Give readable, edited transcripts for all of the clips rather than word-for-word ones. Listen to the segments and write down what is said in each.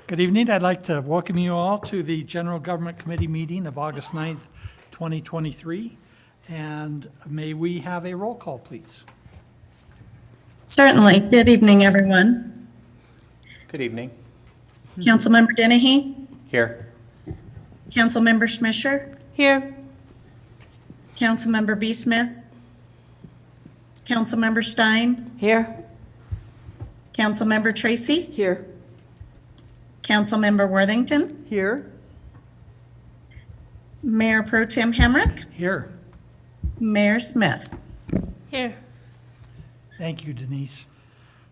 Good evening. I'd like to welcome you all to the General Government Committee meeting of August 9th, 2023. And may we have a roll call, please? Certainly. Good evening, everyone. Good evening. Councilmember Dennehy, Here. Councilmember Schmischer, Here. Councilmember B. Smith, Councilmember Stein, Here. Councilmember Tracy, Here. Councilmember Worthington, Here. Mayor Pro Tem Hemrick, Here. Mayor Smith. Here. Thank you, Denise.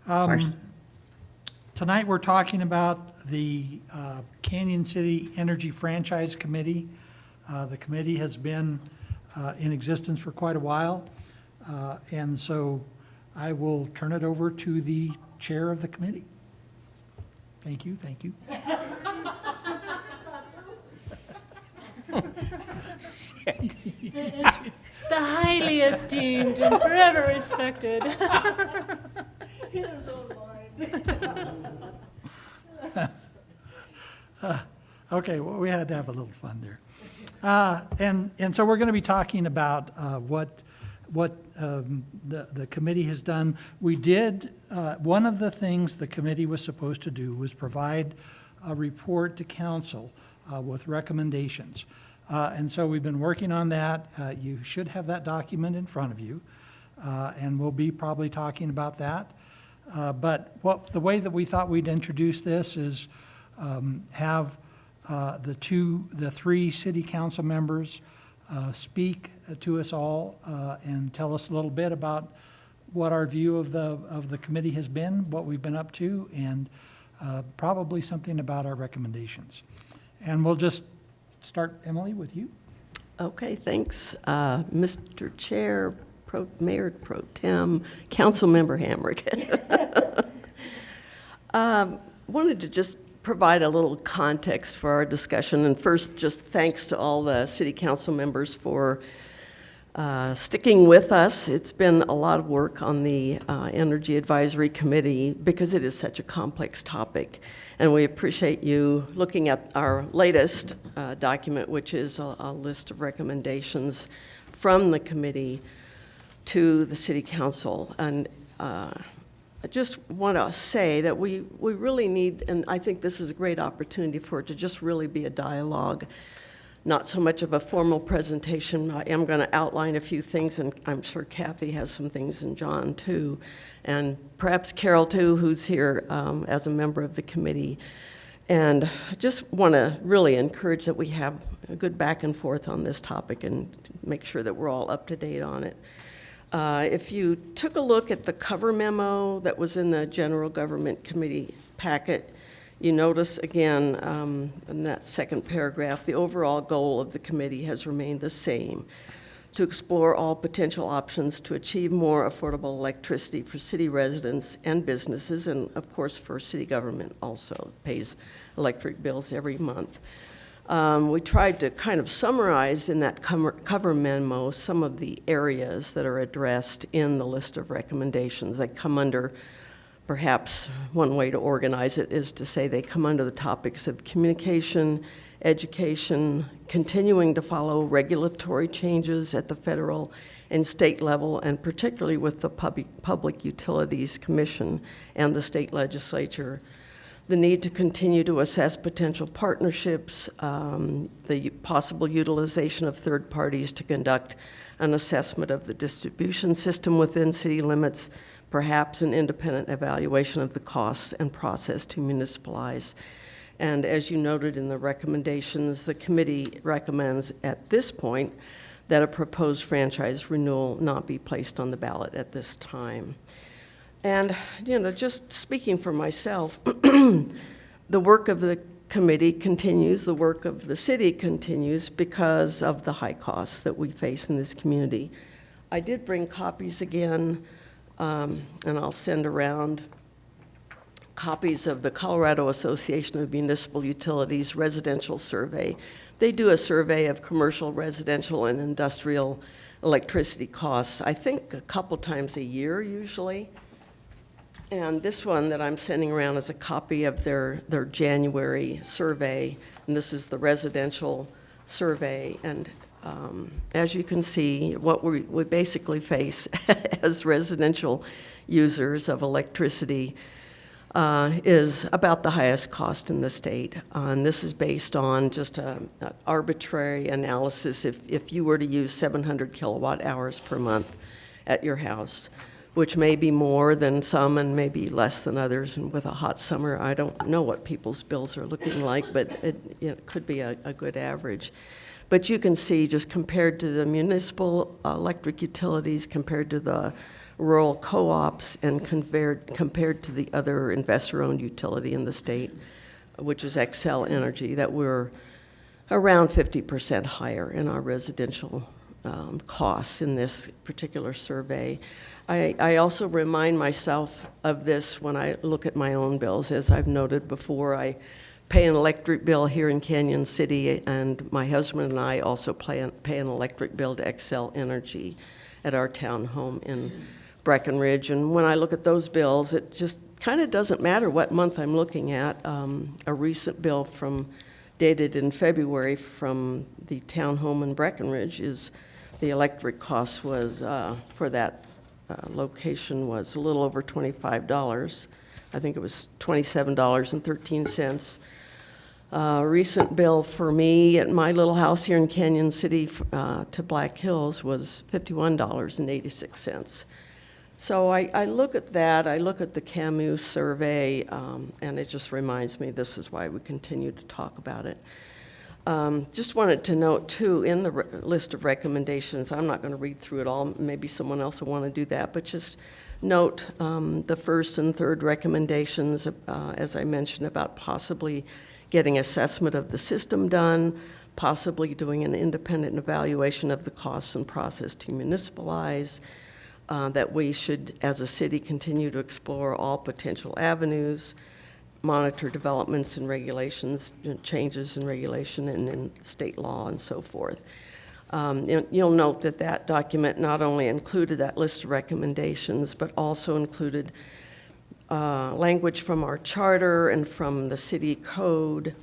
Of course. Tonight, we're talking about the Canyon City Energy Franchise Committee. The committee has been in existence for quite a while, and so I will turn it over to the chair of the committee. Thank you, thank you. The highly esteemed and forever respected. Okay, well, we had to have a little fun there. And so we're going to be talking about what the committee has done. We did, one of the things the committee was supposed to do was provide a report to council with recommendations. And so we've been working on that. You should have that document in front of you, and we'll be probably talking about that. But the way that we thought we'd introduce this is have the three city council members speak to us all and tell us a little bit about what our view of the committee has been, what we've been up to, and probably something about our recommendations. And we'll just start, Emily, with you. Okay, thanks. Mr. Chair, Mayor Pro Tem, Councilmember Hamrick. Wanted to just provide a little context for our discussion. And first, just thanks to all the city council members for sticking with us. It's been a lot of work on the Energy Advisory Committee because it is such a complex topic. And we appreciate you looking at our latest document, which is a list of recommendations from the committee to the city council. And I just want to say that we really need, and I think this is a great opportunity for it to just really be a dialogue, not so much of a formal presentation. I am going to outline a few things, and I'm sure Kathy has some things, and John too, and perhaps Carol too, who's here as a member of the committee. And I just want to really encourage that we have a good back and forth on this topic and make sure that we're all up to date on it. If you took a look at the cover memo that was in the General Government Committee packet, you notice again in that second paragraph, the overall goal of the committee has remained the same: to explore all potential options to achieve more affordable electricity for city residents and businesses, and of course for city government also pays electric bills every month. We tried to kind of summarize in that cover memo some of the areas that are addressed in the list of recommendations that come under, perhaps one way to organize it is to say they come under the topics of communication, education, continuing to follow regulatory changes at the federal and state level, and particularly with the Public Utilities Commission and the state legislature. The need to continue to assess potential partnerships, the possible utilization of third parties to conduct an assessment of the distribution system within city limits, perhaps an independent evaluation of the costs and process to municipalize. And as you noted in the recommendations, the committee recommends at this point that a proposed franchise renewal not be placed on the ballot at this time. And, just speaking for myself, the work of the committee continues, the work of the city continues because of the high costs that we face in this community. I did bring copies again, and I'll send around copies of the Colorado Association of Municipal Utilities residential survey. They do a survey of commercial, residential, and industrial electricity costs, I think a couple times a year usually. And this one that I'm sending around is a copy of their January survey, and this is the residential survey. And as you can see, what we basically face as residential users of electricity is about the highest cost in the state. And this is based on just an arbitrary analysis. If you were to use 700 kilowatt hours per month at your house, which may be more than some and maybe less than others, and with a hot summer, I don't know what people's bills are looking like, but it could be a good average. But you can see, just compared to the municipal electric utilities, compared to the rural co-ops, and compared to the other investor-owned utility in the state, which is Xcel Energy, that we're around 50% higher in our residential costs in this particular survey. I also remind myself of this when I look at my own bills. As I've noted before, I pay an electric bill here in Canyon City, and my husband and I also pay an electric bill to Xcel Energy at our town home in Breckenridge. And when I look at those bills, it just kind of doesn't matter what month I'm looking at. A recent bill dated in February from the town home in Breckenridge is the electric cost was for that location was a little over $25. I think it was $27.13. Recent bill for me at my little house here in Canyon City to Black Hills was $51.86. So I look at that, I look at the CAMU survey, and it just reminds me this is why we continue to talk about it. Just wanted to note, too, in the list of recommendations, I'm not going to read through it all, maybe someone else will want to do that, but just note the first and third recommendations, as I mentioned, about possibly getting assessment of the system done, possibly doing an independent evaluation of the costs and process to municipalize, that we should, as a city, continue to explore all potential avenues, monitor developments and regulations, changes in regulation and in state law and so forth. You'll note that that document not only included that list of recommendations, but also included language from our charter and from the city code,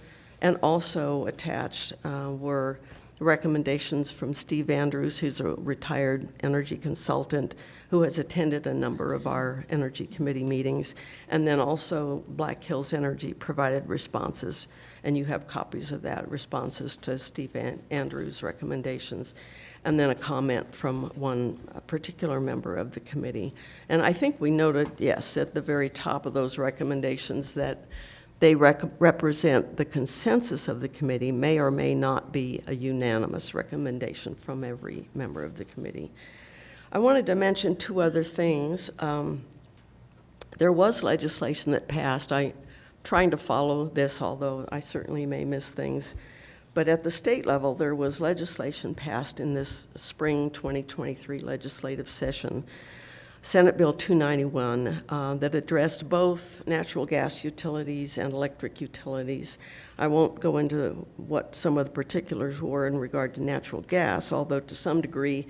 and also attached were recommendations from Steve Andrews, who's a retired energy consultant who has attended a number of our energy committee meetings, and then also Black Hills Energy provided responses, and you have copies of that, responses to Steve Andrews' recommendations, and then a comment from one particular member of the committee. And I think we noted, yes, at the very top of those recommendations that they represent the consensus of the committee, may or may not be a unanimous recommendation from every member of the committee. I wanted to mention two other things. There was legislation that passed. I'm trying to follow this, although I certainly may miss things. But at the state level, there was legislation passed in this spring 2023 legislative session, Senate Bill 291, that addressed both natural gas utilities and electric utilities. I won't go into what some of the particulars were in regard to natural gas, although to some degree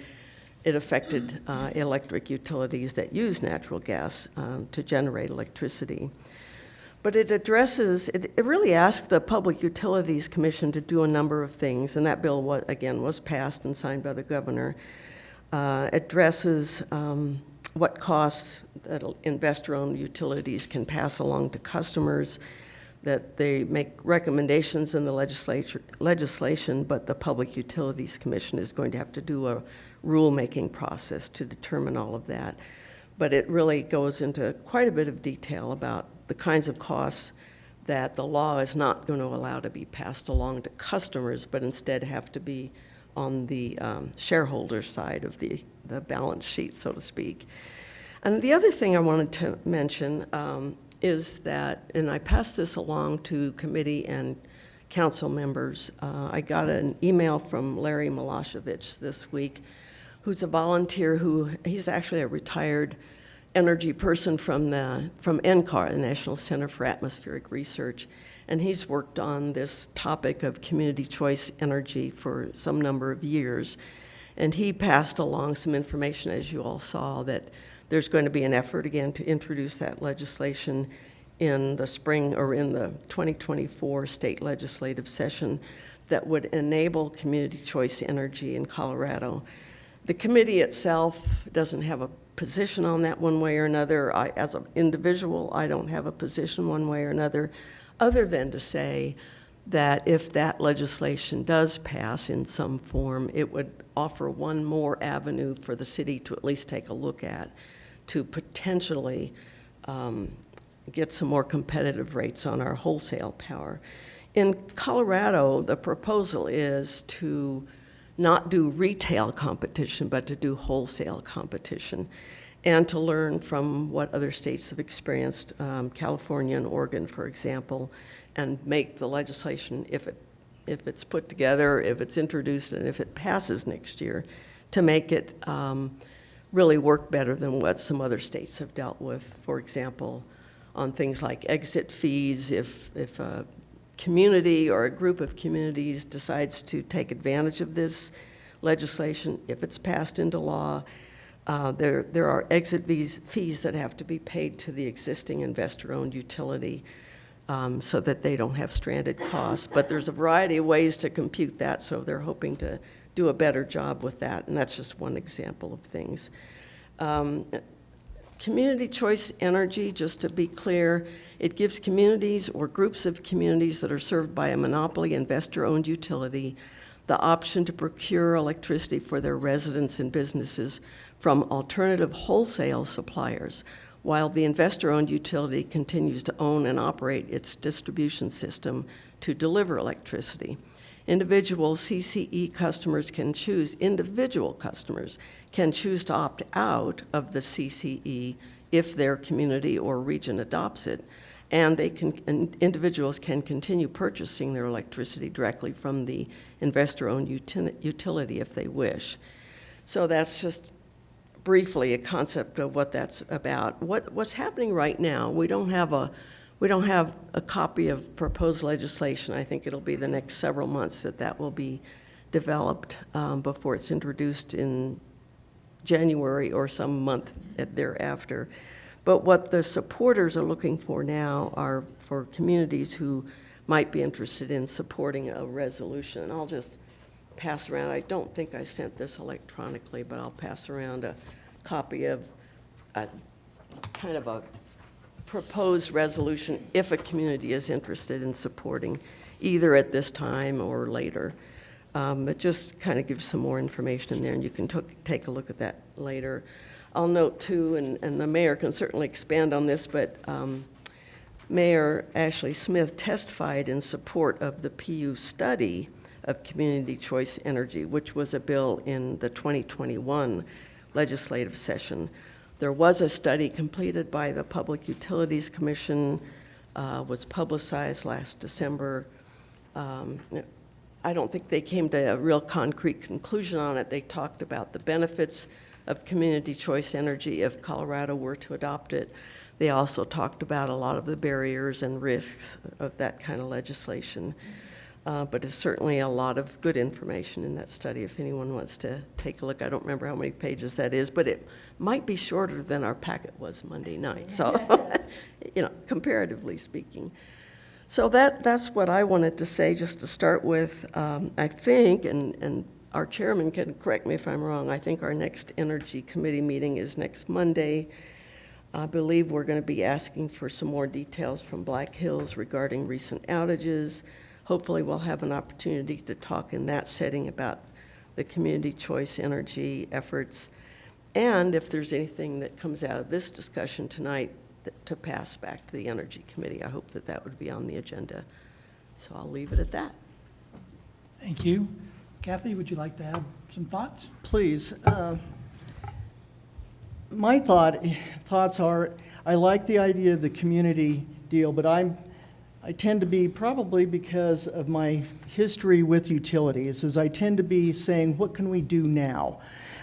it affected electric utilities that use natural gas to generate electricity. But it really asked the Public Utilities Commission to do a number of things, and that bill, was passed and signed by the governor. Addresses what costs that investor-owned utilities can pass along to customers, that they make recommendations in the legislation, but the Public Utilities Commission is going to have to do a rulemaking process to determine all of that. But it really goes into quite a bit of detail about the kinds of costs that the law is not going to allow to be passed along to customers, but instead have to be on the shareholder side of the balance sheet, so to speak. And the other thing I wanted to mention is that, and I passed this along to committee and council members, I got an email from Larry Milosevic this week, who's a volunteer he's actually a retired energy person from NCAR, the National Center for Atmospheric Research, and he's worked on this topic of community choice energy for some number of years. And he passed along some information, as you all saw, that there's going to be an effort again to introduce that legislation in the spring or in the 2024 state legislative session that would enable community choice energy in Colorado. The committee itself doesn't have a position on that one way or another. As an individual, I don't have a position one way or another, other than to say that if that legislation does pass in some form, it would offer one more avenue for the city to at least take a look at to potentially get some more competitive rates on our wholesale power. In Colorado, the proposal is to not do retail competition, but to do wholesale competition, and to learn from what other states have experienced, California and Oregon, for example, and make the legislation, if it's put together, if it's introduced, and if it passes next year, to make it really work better than what some other states have dealt with. For example, on things like exit fees, if a community or a group of communities decides to take advantage of this legislation, if it's passed into law, there are exit fees that have to be paid to the existing investor-owned utility so that they don't have stranded costs. But there's a variety of ways to compute that, so they're hoping to do a better job with that, and that's just one example of things. Community choice energy, just to be clear, it gives communities or groups of communities that are served by a monopoly investor-owned utility the option to procure electricity for their residents and businesses from alternative wholesale suppliers, while the investor-owned utility continues to own and operate its distribution system to deliver electricity. Individual customers can choose to opt out of the CCE if their community or region adopts it, and individuals can continue purchasing their electricity directly from the investor-owned utility if they wish. So that's just briefly a concept of what that's about. What's happening right now, we don't have a copy of proposed legislation. I think it'll be the next several months that will be developed before it's introduced in January or some month thereafter. But what the supporters are looking for now are for communities who might be interested in supporting a resolution. And I'll just pass around, I don't think I sent this electronically, but I'll pass around a copy of a kind of a proposed resolution if a community is interested in supporting either at this time or later. But just kind of gives some more information in there, and you can take a look at that later. I'll note too, and the mayor can certainly expand on this, but Mayor Ashley Smith testified in support of the PU study of community choice energy, which was a bill in the 2021 legislative session. There was a study completed by the Public Utilities Commission, was publicized last December. I don't think they came to a real concrete conclusion on it. They talked about the benefits of community choice energy if Colorado were to adopt it. They also talked about a lot of the barriers and risks of that kind of legislation. But there's certainly a lot of good information in that study if anyone wants to take a look. I don't remember how many pages that is, but it might be shorter than our packet was Monday night, so, comparatively speaking. So that's what I wanted to say just to start with. I think, and our chairman can correct me if I'm wrong, I think our next Energy Committee meeting is next Monday. I believe we're going to be asking for some more details from Black Hills regarding recent outages. Hopefully we'll have an opportunity to talk in that setting about the community choice energy efforts. And if there's anything that comes out of this discussion tonight to pass back to the Energy Committee, I hope that would be on the agenda. So I'll leave it at that. Thank you. Kathy, would you like to add some thoughts? Please. My thoughts are, I like the idea of the community deal, but I tend to be, probably because of my history with utilities, is I tend to be saying, what can we do now?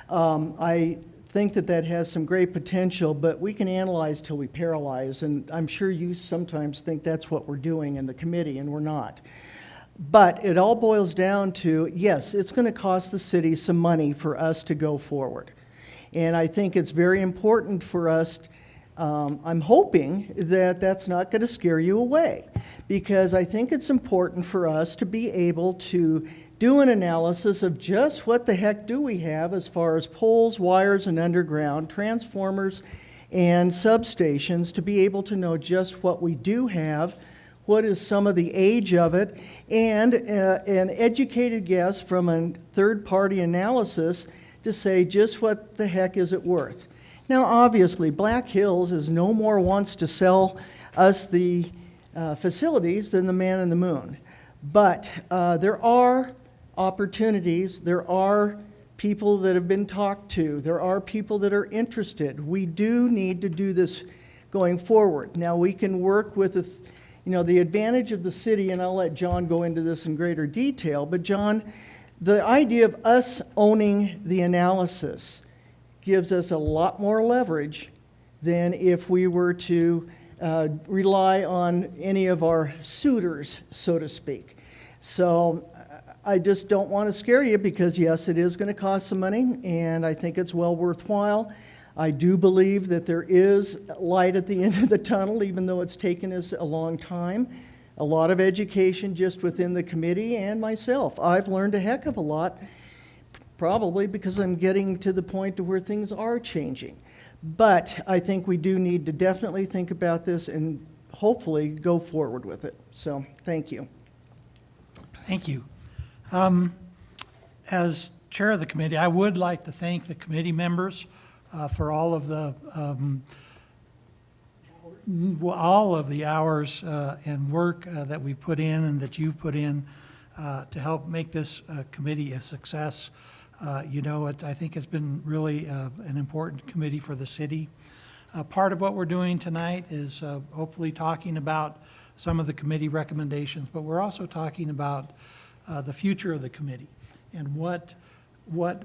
I think that has some great potential, but we can analyze till we paralyze, and I'm sure you sometimes think that's what we're doing in the committee, and we're not. But it all boils down to, yes, it's going to cost the city some money for us to go forward. And I think it's very important for us, I'm hoping that that's not going to scare you away, because I think it's important for us to be able to do an analysis of just what the heck do we have as far as poles, wires, and underground, transformers, and substations, to be able to know just what we do have, what is some of the age of it, and an educated guess from a third-party analysis to say just what the heck is it worth. Now, obviously, Black Hills is no more wants to sell us the facilities than the man in the moon. But there are opportunities, there are people that have been talked to, there are people that are interested. We do need to do this going forward. Now, we can work with, the advantage of the city, and I'll let John go into this in greater detail, but John, the idea of us owning the analysis gives us a lot more leverage than if we were to rely on any of our suitors, so to speak. So I just don't want to scare you, because yes, it is going to cost some money, and I think it's well worthwhile. I do believe that there is light at the end of the tunnel, even though it's taken us a long time. A lot of education just within the committee and myself. I've learned a heck of a lot, probably because I'm getting to the point to where things are changing. But I think we do need to definitely think about this and hopefully go forward with it. So, thank you. Thank you. As chair of the committee, I would like to thank the committee members for all of the hours and work that we've put in and that you've put in to help make this committee a success. I think it's been really an important committee for the city. Part of what we're doing tonight is hopefully talking about some of the committee recommendations, but we're also talking about the future of the committee and what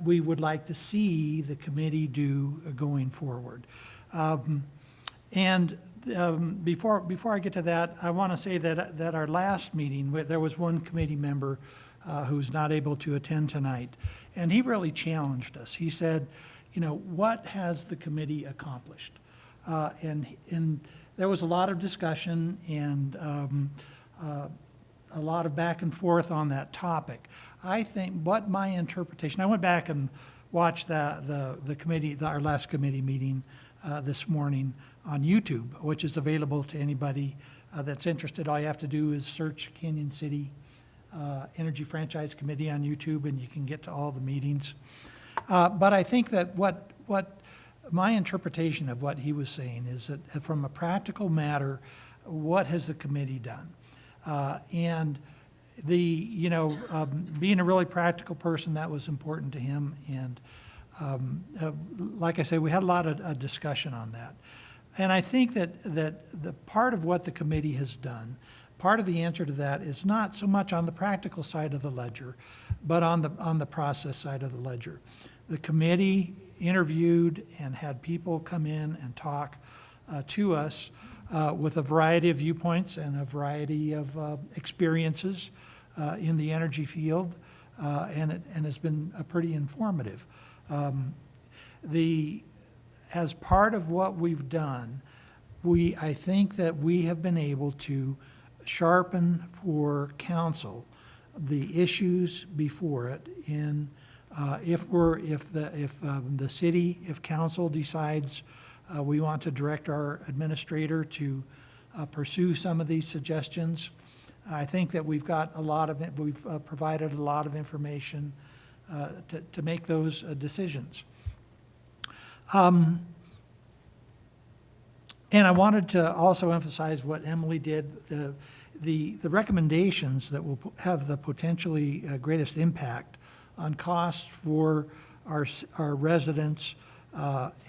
we would like to see the committee do going forward. Before I get to that, I want to say that our last meeting, there was one committee member who's not able to attend tonight, and he really challenged us. He said, what has the committee accomplished? And there was a lot of discussion and a lot of back and forth on that topic. I think what my interpretation, I went back and watched the committee, our last committee meeting this morning on YouTube, which is available to anybody that's interested. All you have to do is search Canyon City Energy Franchise Committee on YouTube, and you can get to all the meetings. But I think that what my interpretation of what he was saying is that from a practical matter, what has the committee done? And being a really practical person, that was important to him. And like I said, we had a lot of discussion on that. And I think that the part of what the committee has done, part of the answer to that is not so much on the practical side of the ledger, but on the process side of the ledger. The committee interviewed and had people come in and talk to us with a variety of viewpoints and a variety of experiences in the energy field, and has been pretty informative. As part of what we've done, I think that we have been able to sharpen for council the issues before it in if the city, if council decides we want to direct our administrator to pursue some of these suggestions. I think that we've provided a lot of information to make those decisions. And I wanted to also emphasize what Emily did, the recommendations that will have the potentially greatest impact on costs for our residents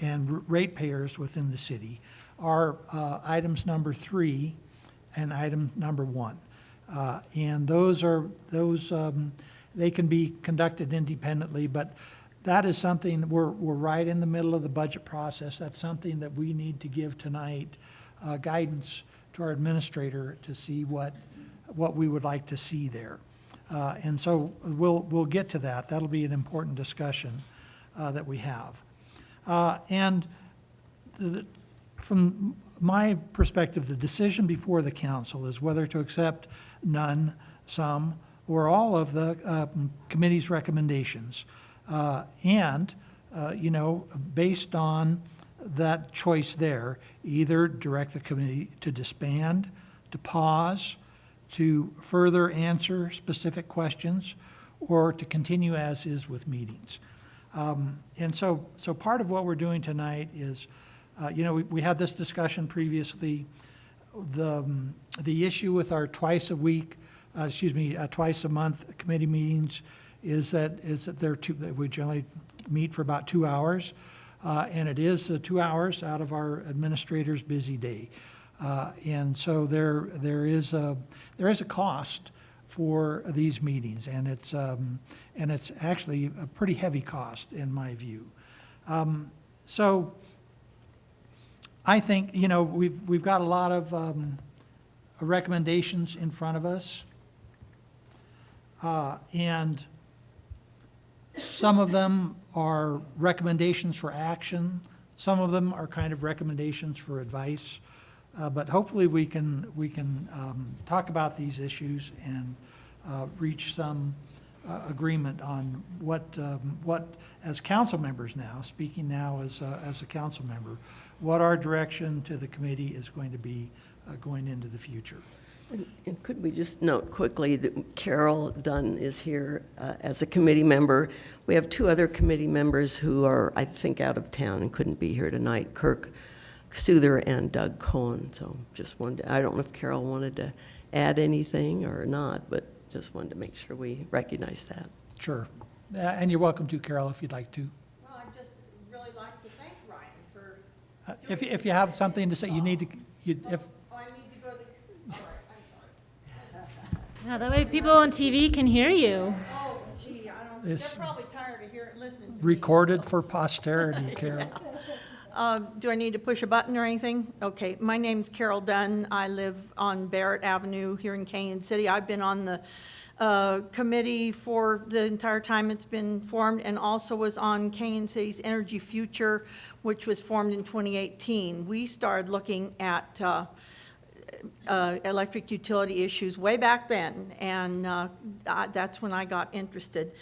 and ratepayers within the city are items number 3 and item number 1. And those they can be conducted independently, but that is something, we're right in the middle of the budget process. That's something that we need to give tonight guidance to our administrator to see what we would like to see there. And so we'll get to that. That'll be an important discussion that we have. And from my perspective, the decision before the council is whether to accept none, some, or all of the committee's recommendations. Based on that choice there, either direct the committee to disband, to pause, to further answer specific questions, or to continue as is with meetings. And so part of what we're doing tonight is, we had this discussion previously. The issue with our twice a month committee meetings is that we generally meet for about 2 hours, and it is 2 hours out of our administrator's busy day. And so there is a cost for these meetings, and it's actually a pretty heavy cost in my view. So I think we've got a lot of recommendations in front of us, and some of them are recommendations for action. Some of them are kind of recommendations for advice. But hopefully we can talk about these issues and reach some agreement on what as council members now, speaking now as a council member, what our direction to the committee is going to be going into the future. And could we just note quickly that Carol Dunn is here as a committee member. We have 2 other committee members who are, I think, out of town and couldn't be here tonight, Kirk Souther and Doug Cohen. So just wanted I don't know if Carol wanted to add anything or not, but just wanted to make sure we recognize that. Sure. And you're welcome to, Carol, if you'd like to. Well, I'd just really like to thank Ryan for. If you have something to say, you need to, Oh, I need to go to, sorry, I'm sorry. Yeah, that way people on TV can hear you. Oh, gee, This- they're probably tired of listening to me. recorded for posterity, Carol. Do I need to push a button or anything? Okay, my name's Carol Dunn. I live on Barrett Avenue here in Canyon City. I've been on the committee for the entire time it's been formed, and also was on Canyon City's Energy Future, which was formed in 2018. We started looking at electric utility issues way back then, and that's when I got interested.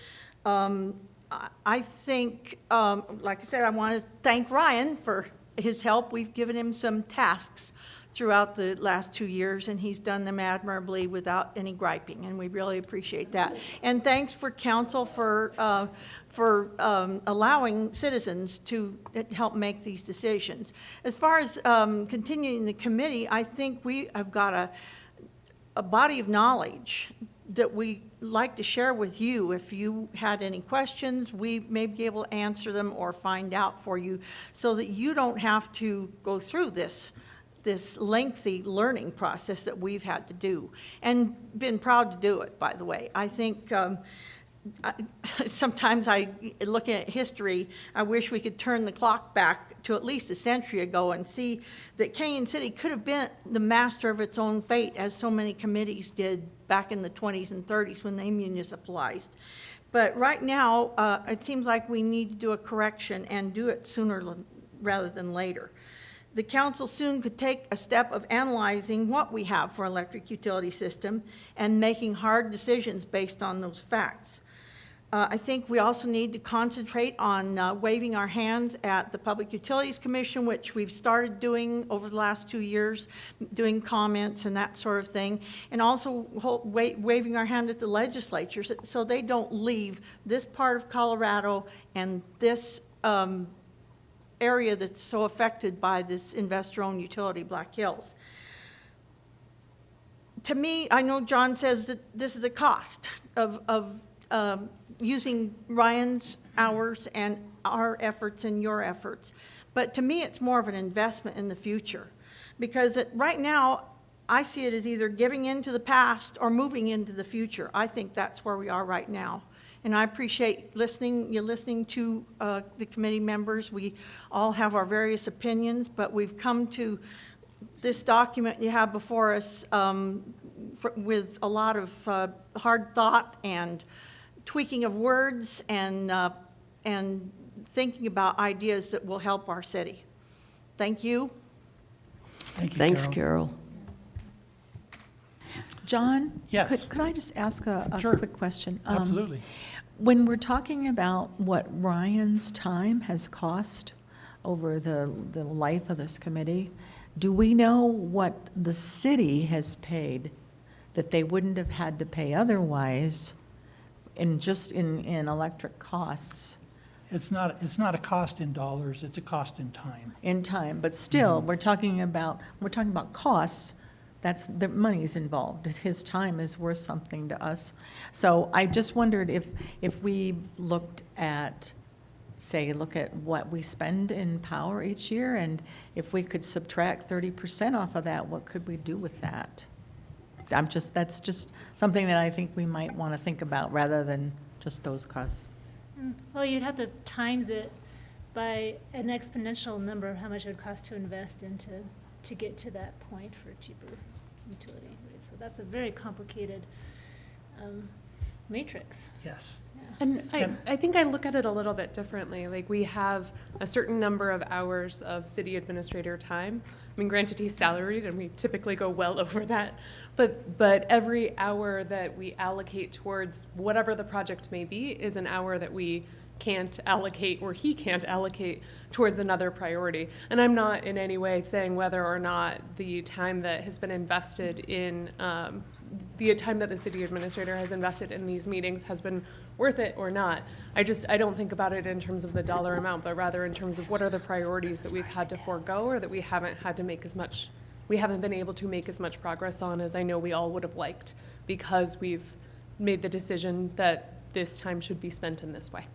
I think, like I said, I want to thank Ryan for his help. We've given him some tasks throughout the last 2 years, and he's done them admirably without any griping, and we really appreciate that. And thanks for council for allowing citizens to help make these decisions. As far as continuing the committee, I think we have got a body of knowledge that we like to share with you. If you had any questions, we may be able to answer them or find out for you so that you don't have to go through this lengthy learning process that we've had to do, and been proud to do it, by the way. I think sometimes looking at history, I wish we could turn the clock back to at least a century ago and see that Canyon City could have been the master of its own fate, as so many committees did back in the 20s and 30s when they municipalized. But right now, it seems like we need to do a correction and do it sooner rather than later. The council soon could take a step of analyzing what we have for electric utility system and making hard decisions based on those facts. I think we also need to concentrate on waving our hands at the Public Utilities Commission, which we've started doing over the last 2 years, doing comments and that sort of thing, and also waving our hand at the legislatures so they don't leave this part of Colorado and this area that's so affected by this investor-owned utility, Black Hills. To me, I know John says that this is a cost of using Ryan's hours and our efforts and your efforts. But to me, it's more of an investment in the future. Because right now, I see it as either giving into the past or moving into the future. I think that's where we are right now. And I appreciate you listening to the committee members. We all have our various opinions, but we've come to this document you have before us with a lot of hard thought and tweaking of words and thinking about ideas that will help our city. Thank you. Thank you, Thanks, Carol. Carol. John? Yes. Could I just ask a Sure. quick question? Absolutely. When we're talking about what Ryan's time has cost over the life of this committee, do we know what the city has paid that they wouldn't have had to pay otherwise in electric costs? It's not a cost in dollars, it's a cost in time. In time, but still, we're talking about costs. That's, the money's involved. His time is worth something to us. So I just wondered if we looked at, look at what we spend in power each year, and if we could subtract 30% off of that, what could we do with that? That's just something that I think we might want to think about rather than just those costs. Well, you'd have to times it by an exponential number of how much it would cost to invest into, to get to that point for cheaper utility. Right? So that's a very complicated matrix. Yes. And I think I look at it a little bit differently. Like, we have a certain number of hours of city administrator time. I mean, granted, he's salaried, and we typically go well over that. But every hour that we allocate towards whatever the project may be is an hour that we can't allocate, or he can't allocate towards another priority. And I'm not in any way saying whether or not the time that has been invested in, the time that the city administrator has invested in these meetings has been worth it or not. I don't think about it in terms of the dollar amount, but rather in terms of what are the priorities that we've had to forego, or that we haven't had to make we haven't been able to make as much progress on as I know we all would have liked, because we've made the decision that this time should be spent in this way.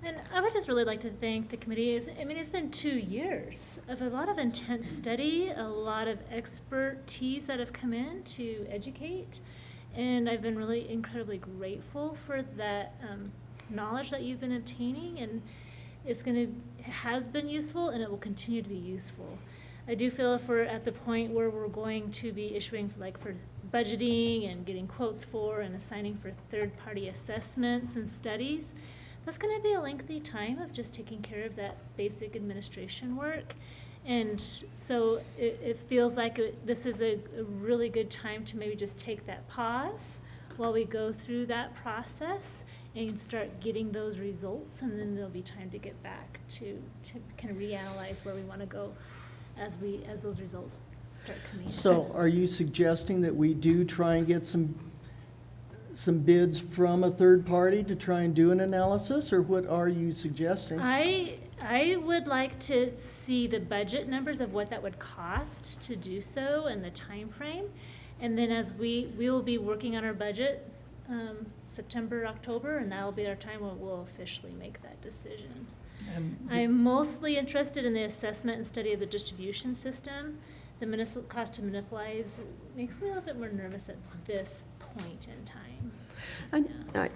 And I would just really like to thank the committee. It's been 2 years of a lot of intense study, a lot of expertise that have come in to educate. And I've been really incredibly grateful for that knowledge that you've been obtaining. And it has been useful, and it will continue to be useful. I do feel if we're at the point where we're going to be issuing for budgeting and getting quotes for and assigning for third-party assessments and studies, that's going to be a lengthy time of just taking care of that basic administration work. And so it feels like this is a really good time to maybe just take that pause while we go through that process and start getting those results, and then there'll be time to get back to kind of reanalyze where we want to go as those results start coming in. So are you suggesting that we do try and get some bids from a third party to try and do an analysis, or what are you suggesting? I would like to see the budget numbers of what that would cost to do so and the time frame. And then as we will be working on our budget September, October, and that'll be our time when we'll officially make that decision. I'm mostly interested in the assessment and study of the distribution system. The municipal cost to monopolize makes me a little bit more nervous at this point in time.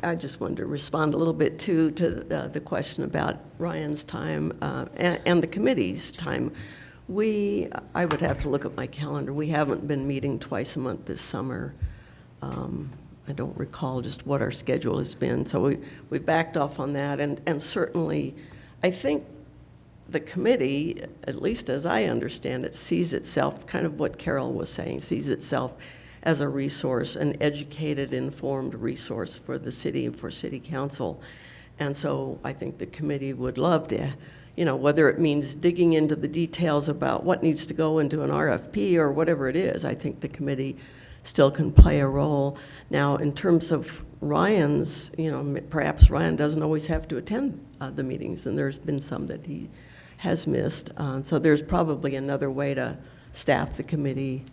I just wanted to respond a little bit to the question about Ryan's time and the committee's time. I would have to look at my calendar. We haven't been meeting twice a month this summer. I don't recall just what our schedule has been, so we backed off on that. And certainly, I think the committee, at least as I understand it, sees itself, kind of what Carol was saying, sees itself as a resource, an educated, informed resource for the city and for city council. And so I think the committee would love to, whether it means digging into the details about what needs to go into an RFP or whatever it is, I think the committee still can play a role. Now, in terms of Ryan's, perhaps Ryan doesn't always have to attend the meetings, and there's been some that he has missed. So there's probably another way to staff the committee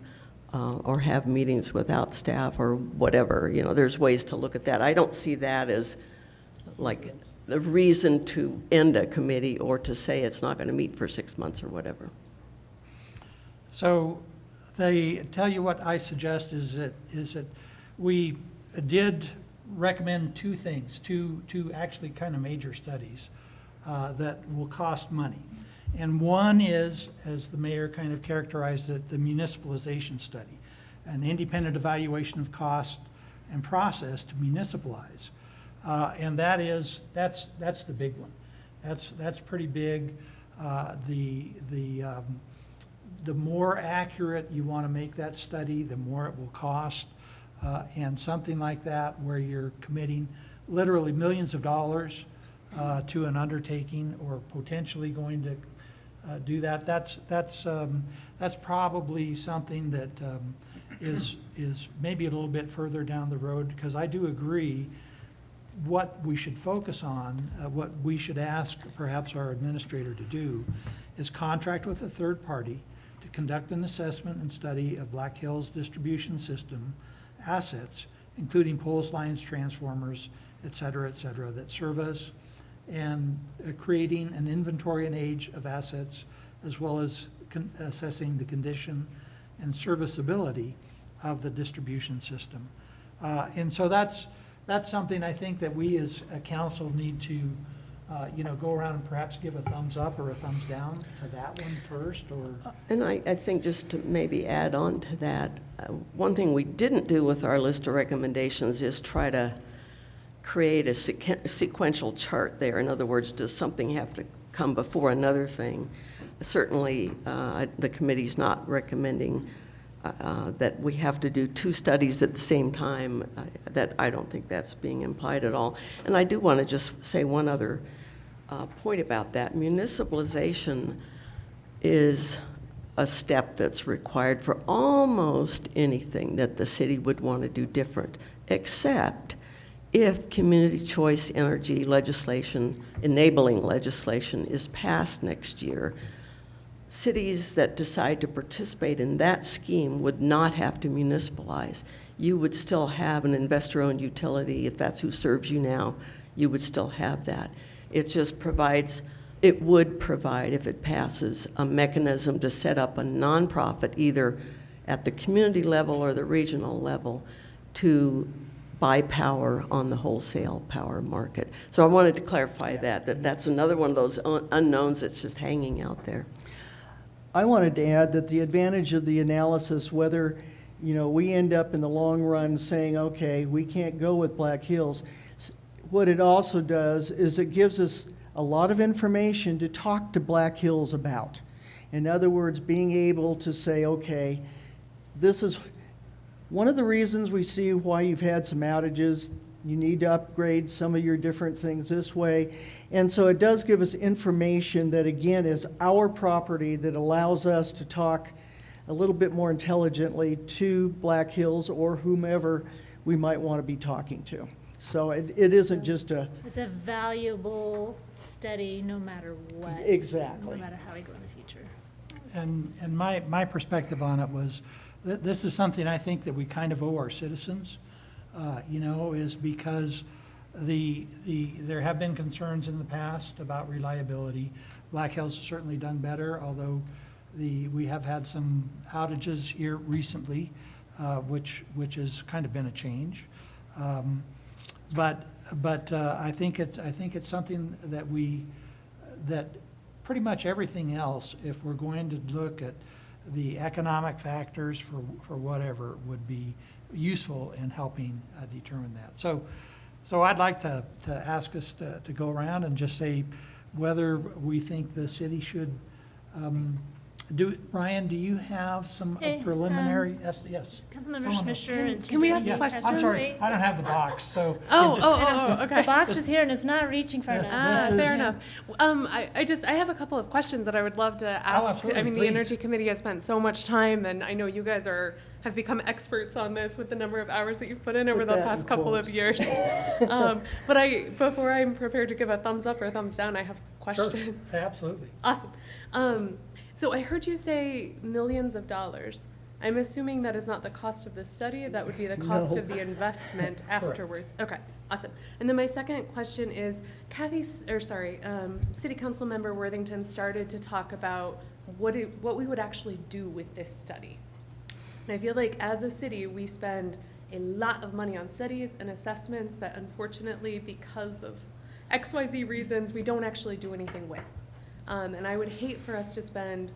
or have meetings without staff or whatever. There's ways to look at that. I don't see that as like the reason to end a committee or to say it's not going to meet for 6 months or whatever. So tell you what I suggest is that we did recommend two things, two actually kind of major studies that will cost money. And one is, as the mayor kind of characterized it, the municipalization study, an independent evaluation of cost and process to municipalize. And that's the big one. That's pretty big. The more accurate you want to make that study, the more it will cost. And something like that, where you're committing literally millions of dollars to an undertaking, or potentially going to do that, that's probably something that is maybe a little bit further down the road, because I do agree what we should focus on, what we should ask perhaps our administrator to do, is contract with a third party to conduct an assessment and study of Black Hills distribution system assets, including poles, lines, transformers, et cetera, that serve us, and creating an inventory and age of assets, as well as assessing the condition and serviceability of the distribution system. And so that's something I think that we as a council need to go around and perhaps give a thumbs up or a thumbs down to that one first, or? And I think just to maybe add on to that, one thing we didn't do with our list of recommendations is try to create a sequential chart there. In other words, does something have to come before another thing? Certainly, the committee's not recommending that we have to do two studies at the same time. That I don't think that's being implied at all. And I do want to just say one other point about that. Municipalization is a step that's required for almost anything that the city would want to do different, except if community choice energy legislation, enabling legislation, is passed next year. Cities that decide to participate in that scheme would not have to municipalize. You would still have an investor-owned utility. If that's who serves you now, you would still have that. It just provides, it would provide, if it passes, a mechanism to set up a nonprofit, either at the community level or the regional level, to buy power on the wholesale power market. So I wanted to clarify that's another one of those unknowns that's just hanging out there. I wanted to add that the advantage of the analysis, whether we end up in the long run saying, okay, we can't go with Black Hills, what it also does is it gives us a lot of information to talk to Black Hills about. In other words, being able to say, okay, this is one of the reasons we see why you've had some outages. You need to upgrade some of your different things this way. And so it does give us information that, again, is our property, that allows us to talk a little bit more intelligently to Black Hills or whomever we might want to be talking to. So it isn't just a... It's a valuable study no matter what. Exactly. No matter how we go in the future. And my perspective on it was that this is something I think that we kind of owe our citizens, is because there have been concerns in the past about reliability. Black Hills has certainly done better, although we have had some outages here recently, which has kind of been a change. But I think it's something that pretty much everything else, if we're going to look at the economic factors for whatever, would be useful in helping determine that. So I'd like to ask us to go around and just say whether we think the city should Ryan, do you have some Hey, preliminary? Yes. Councilmember Someone- Schmisher and can we ask Tim a Denny question? I'm sorry, presently. I don't have the box, so. Okay. The box is here and it's not reaching far Yes, enough. this Fair is- enough. I have a couple of questions that I would love to ask. absolutely, I mean, please. the Energy Committee has spent so much time, and I know you guys have become experts on this with the number of hours that you've put in over Put the that past in couple of quotes. years. But before I'm prepared to give a thumbs up or a thumbs down, I have Sure, questions. absolutely. Awesome. So I heard you say millions of dollars. I'm assuming that is not the cost of the study, that would be the cost No. of the investment afterwards. Okay, awesome. And then my second question is, City Council Member Worthington started to talk about what we would actually do with this study. And I feel like as a city, we spend a lot of money on studies and assessments that unfortunately, because of XYZ reasons, we don't actually do anything with. And I would hate for us to spend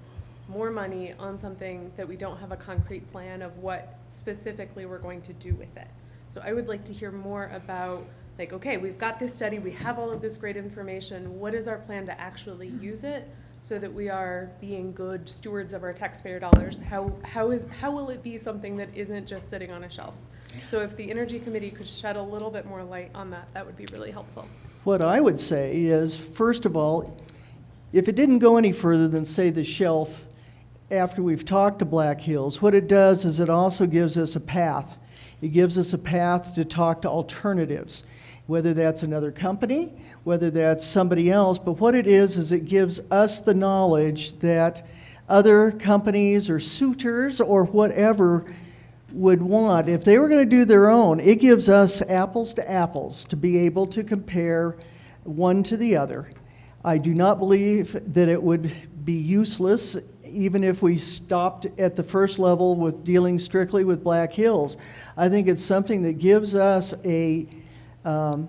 more money on something that we don't have a concrete plan of what specifically we're going to do with it. So I would like to hear more about like, okay, we've got this study, we have all of this great information, what is our plan to actually use it so that we are being good stewards of our taxpayer dollars? How will it be something that isn't just sitting on a shelf? So if the Energy Committee could shed a little bit more light on that, that would be really helpful. What I would say is, first of all, if it didn't go any further than, say, the shelf, after we've talked to Black Hills, what it does is it also gives us a path. It gives us a path to talk to alternatives, whether that's another company, whether that's somebody else, but what it is it gives us the knowledge that other companies or suitors or whatever would want. If they were going to do their own, it gives us apples to apples to be able to compare one to the other. I do not believe that it would be useless even if we stopped at the first level with dealing strictly with Black Hills. I think it's something that gives us I don't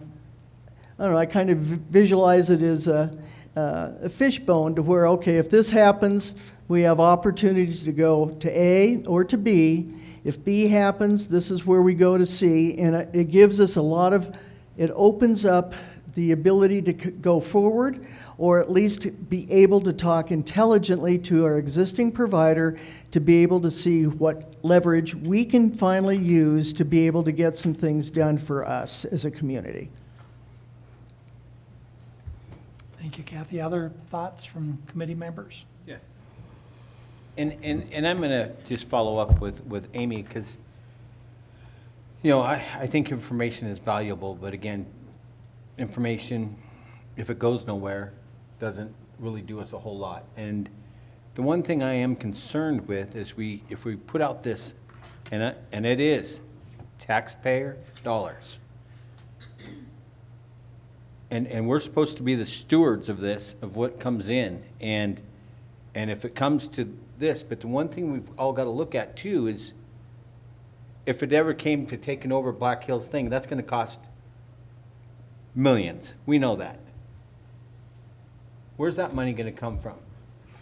know, I kind of visualize it as a fishbone to where, okay, if this happens, we have opportunities to go to A or to B. If B happens, this is where we go to C, and it gives us it opens up the ability to go forward, or at least be able to talk intelligently to our existing provider to be able to see what leverage we can finally use to be able to get some things done for us as a community. Thank you, Kathy. Other thoughts from committee members? Yes. And I'm going to just follow up with Amy, because, you know, I think information is valuable, but again, information, if it goes nowhere, doesn't really do us a whole lot. And the one thing I am concerned with is if we put out this, and it is taxpayer dollars, and we're supposed to be the stewards of this, of what comes in, and if it comes to this, but the one thing we've all got to look at too is if it ever came to taking over Black Hills thing, that's going to cost millions. We know that. Where's that money going to come from?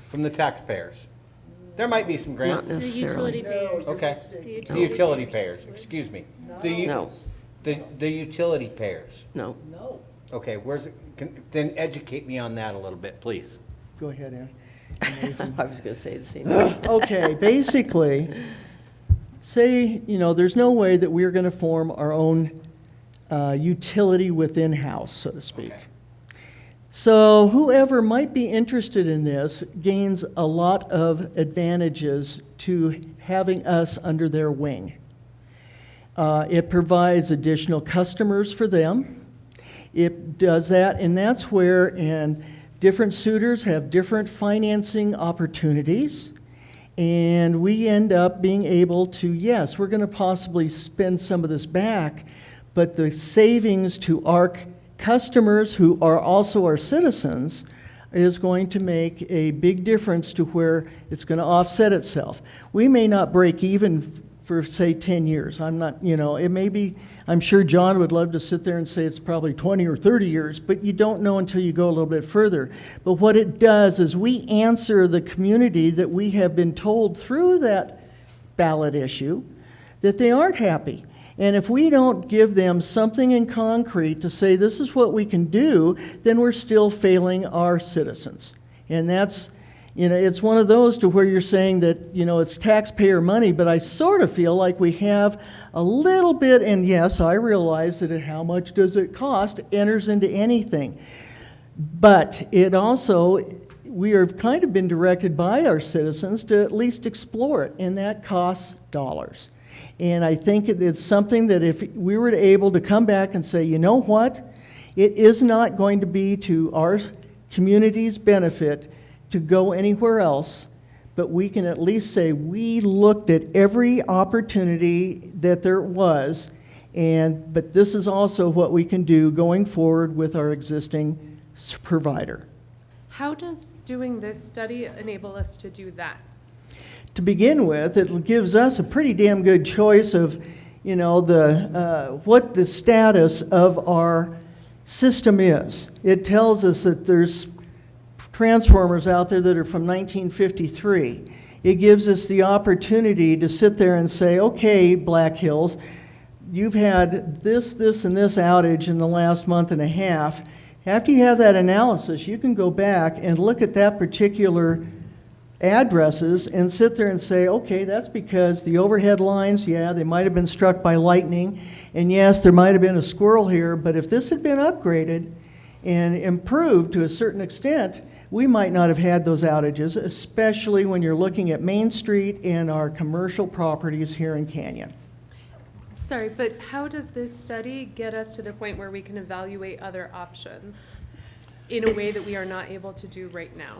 From the taxpayers. There might be some grants. Not The necessarily. utility payers. Okay. The utility payers, excuse me. No. The utility payers. No. Okay, where's it, then educate me on that a little bit, please. Go ahead, Ann. I was going to say the same thing. Okay, basically, say, there's no way that we're going to form our own utility within house, so to speak. Okay. So whoever might be interested in this gains a lot of advantages to having us under their wing. It provides additional customers for them. It does that, and that's where different suitors have different financing opportunities, and we end up being able to, yes, we're going to possibly spend some of this back, but the savings to our customers who are also our citizens is going to make a big difference to where it's going to offset itself. We may not break even for, say, 10 years. I'm not, it may be, I'm sure John would love to sit there and say it's probably 20 or 30 years, but you don't know until you go a little bit further. But what it does is we answer the community that we have been told through that ballot issue that they aren't happy. And if we don't give them something in concrete to say this is what we can do, then we're still failing our citizens. And that's, it's one of those to where you're saying that, it's taxpayer money, but I sort of feel like we have a little bit, and yes, I realize that how much does it cost enters into anything. But it also, we have kind of been directed by our citizens to at least explore it, and that costs dollars. And I think it's something that if we were able to come back and say, you know what, it is not going to be to our community's benefit to go anywhere else, but we can at least say we looked at every opportunity that there was, but this is also what we can do going forward with our existing provider. How does doing this study enable us to do that? To begin with, it gives us a pretty damn good choice of, what the status of our system is. It tells us that there's transformers out there that are from 1953. It gives us the opportunity to sit there and say, okay, Black Hills, you've had this, and this outage in the last month and a half, after you have that analysis, you can go back and look at that particular addresses and sit there and say, okay, that's because the overhead lines, yeah, they might have been struck by lightning, and yes, there might have been a squirrel here, but if this had been upgraded and improved to a certain extent, we might not have had those outages, especially when you're looking at Main Street and our commercial properties here in Canyon. Sorry, but how does this study get us to the point where we can evaluate other options in a way that we are not able to do right now?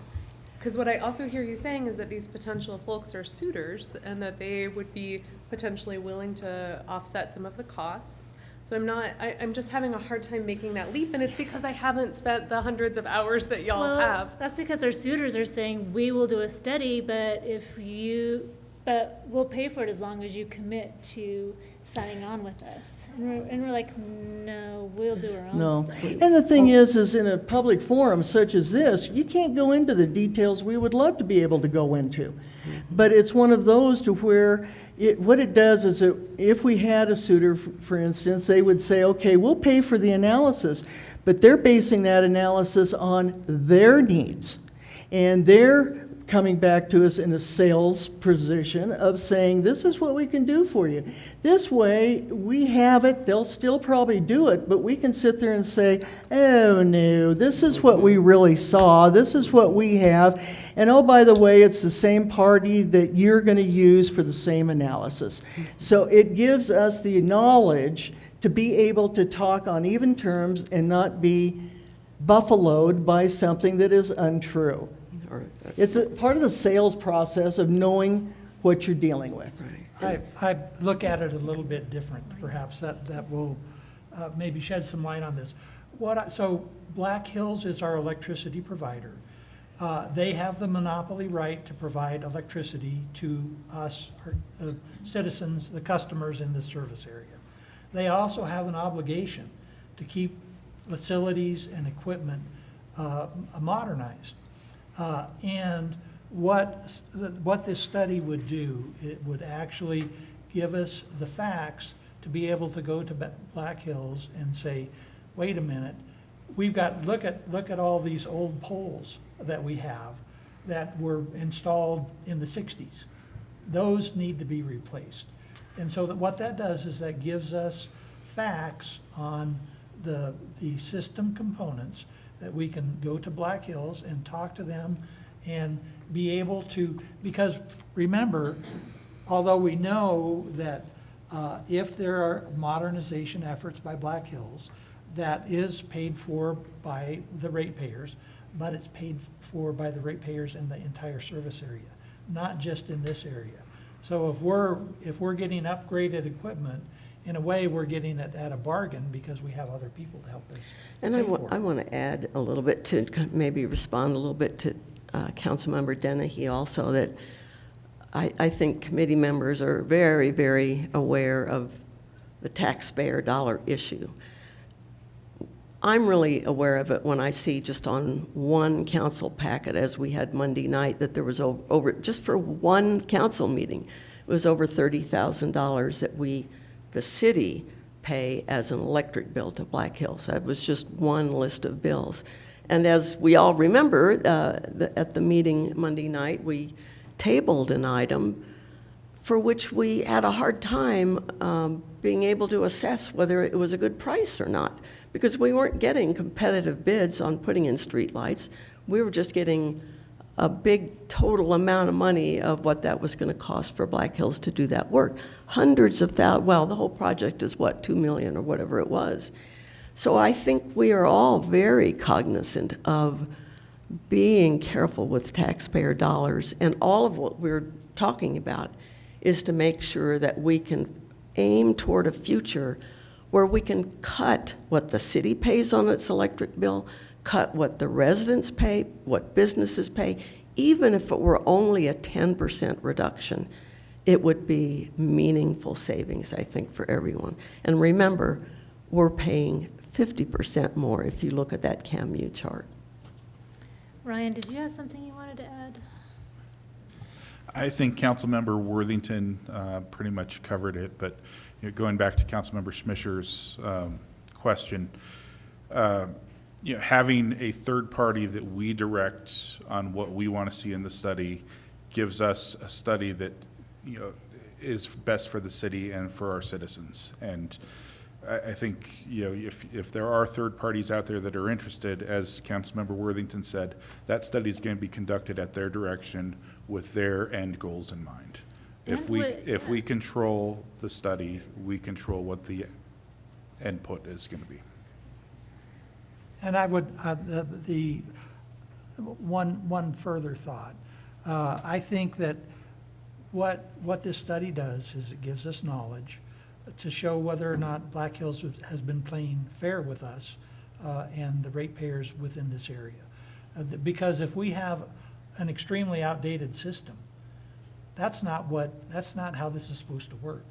Because what I also hear you saying is that these potential folks are suitors and that they would be potentially willing to offset some of the costs. So I'm just having a hard time making that leap, and it's because I haven't spent the hundreds of hours that y'all Well, have. that's because our suitors are saying, we will do a study, but we'll pay for it as long as you commit to signing on with us. And we're like, no, we'll do our No. own study. And the thing is in a public forum such as this, you can't go into the details we would love to be able to go into. But it's one of those to where what it does is that if we had a suitor, for instance, they would say, okay, we'll pay for the analysis, but they're basing that analysis on their needs. And they're coming back to us in a sales position of saying, this is what we can do for you. This way, we have it, they'll still probably do it, but we can sit there and say, oh no, this is what we really saw, this is what we have, and oh, by the way, it's the same party that you're going to use for the same analysis. So it gives us the knowledge to be able to talk on even terms and not be buffaloed by something that is untrue. It's a part of the sales process of knowing what you're dealing with. I look at it a little bit different, perhaps, that will maybe shed some light on this. So Black Hills is our electricity provider. They have the monopoly right to provide electricity to us, our citizens, the customers in this service area. They also have an obligation to keep facilities and equipment modernized. And what this study would do, it would actually give us the facts to be able to go to Black Hills and say, wait a minute, we've got, look at all these old poles that we have that were installed in the 60s. Those need to be replaced. And so what that does is that gives us facts on the system components that we can go to Black Hills and talk to them and be able to, because remember, although we know that if there are modernization efforts by Black Hills, that is paid for by the ratepayers, but it's paid for by the ratepayers in the entire service area, not just in this area. So if we're getting upgraded equipment, in a way, we're getting it at a bargain because we have other people to help us. And I want to add a little bit to maybe respond a little bit to Councilmember Dennehy also, that I think committee members are very, very aware of the taxpayer dollar issue. I'm really aware of it when I see just on one council packet, as we had Monday night, that there was over just for one council meeting, it was over $30,000 that the city pay as an electric bill to Black Hills. That was just one list of bills. And as we all remember, at the meeting Monday night, we tabled an item for which we had a hard time being able to assess whether it was a good price or not, because we weren't getting competitive bids on putting in streetlights. We were just getting a big total amount of money of what that was going to cost for Black Hills to do that work. Hundreds of thousands, well, the whole project is what, $2 million or whatever it was. So I think we are all very cognizant of being careful with taxpayer dollars, and all of what we're talking about is to make sure that we can aim toward a future where we can cut what the city pays on its electric bill, cut what the residents pay, what businesses pay. Even if it were only a 10% reduction, it would be meaningful savings, I think, for everyone. And remember, we're paying 50% more if you look at that CAMU chart. Ryan, did you have something you wanted to add? I think Councilmember Worthington pretty much covered it, but going back to Councilmember Schmischer's question, having a third party that we direct on what we want to see in the study gives us a study that is best for the city and for our citizens. And I think if there are third parties out there that are interested, as Councilmember Worthington said, that study is going to be conducted at their direction with their end goals in mind. If we control the study, we control what the input is going to be. And I would, one further thought. I think that what this study does is it gives us knowledge to show whether or not Black Hills has been playing fair with us and the ratepayers within this area. Because if we have an extremely outdated system, that's not how this is supposed to work.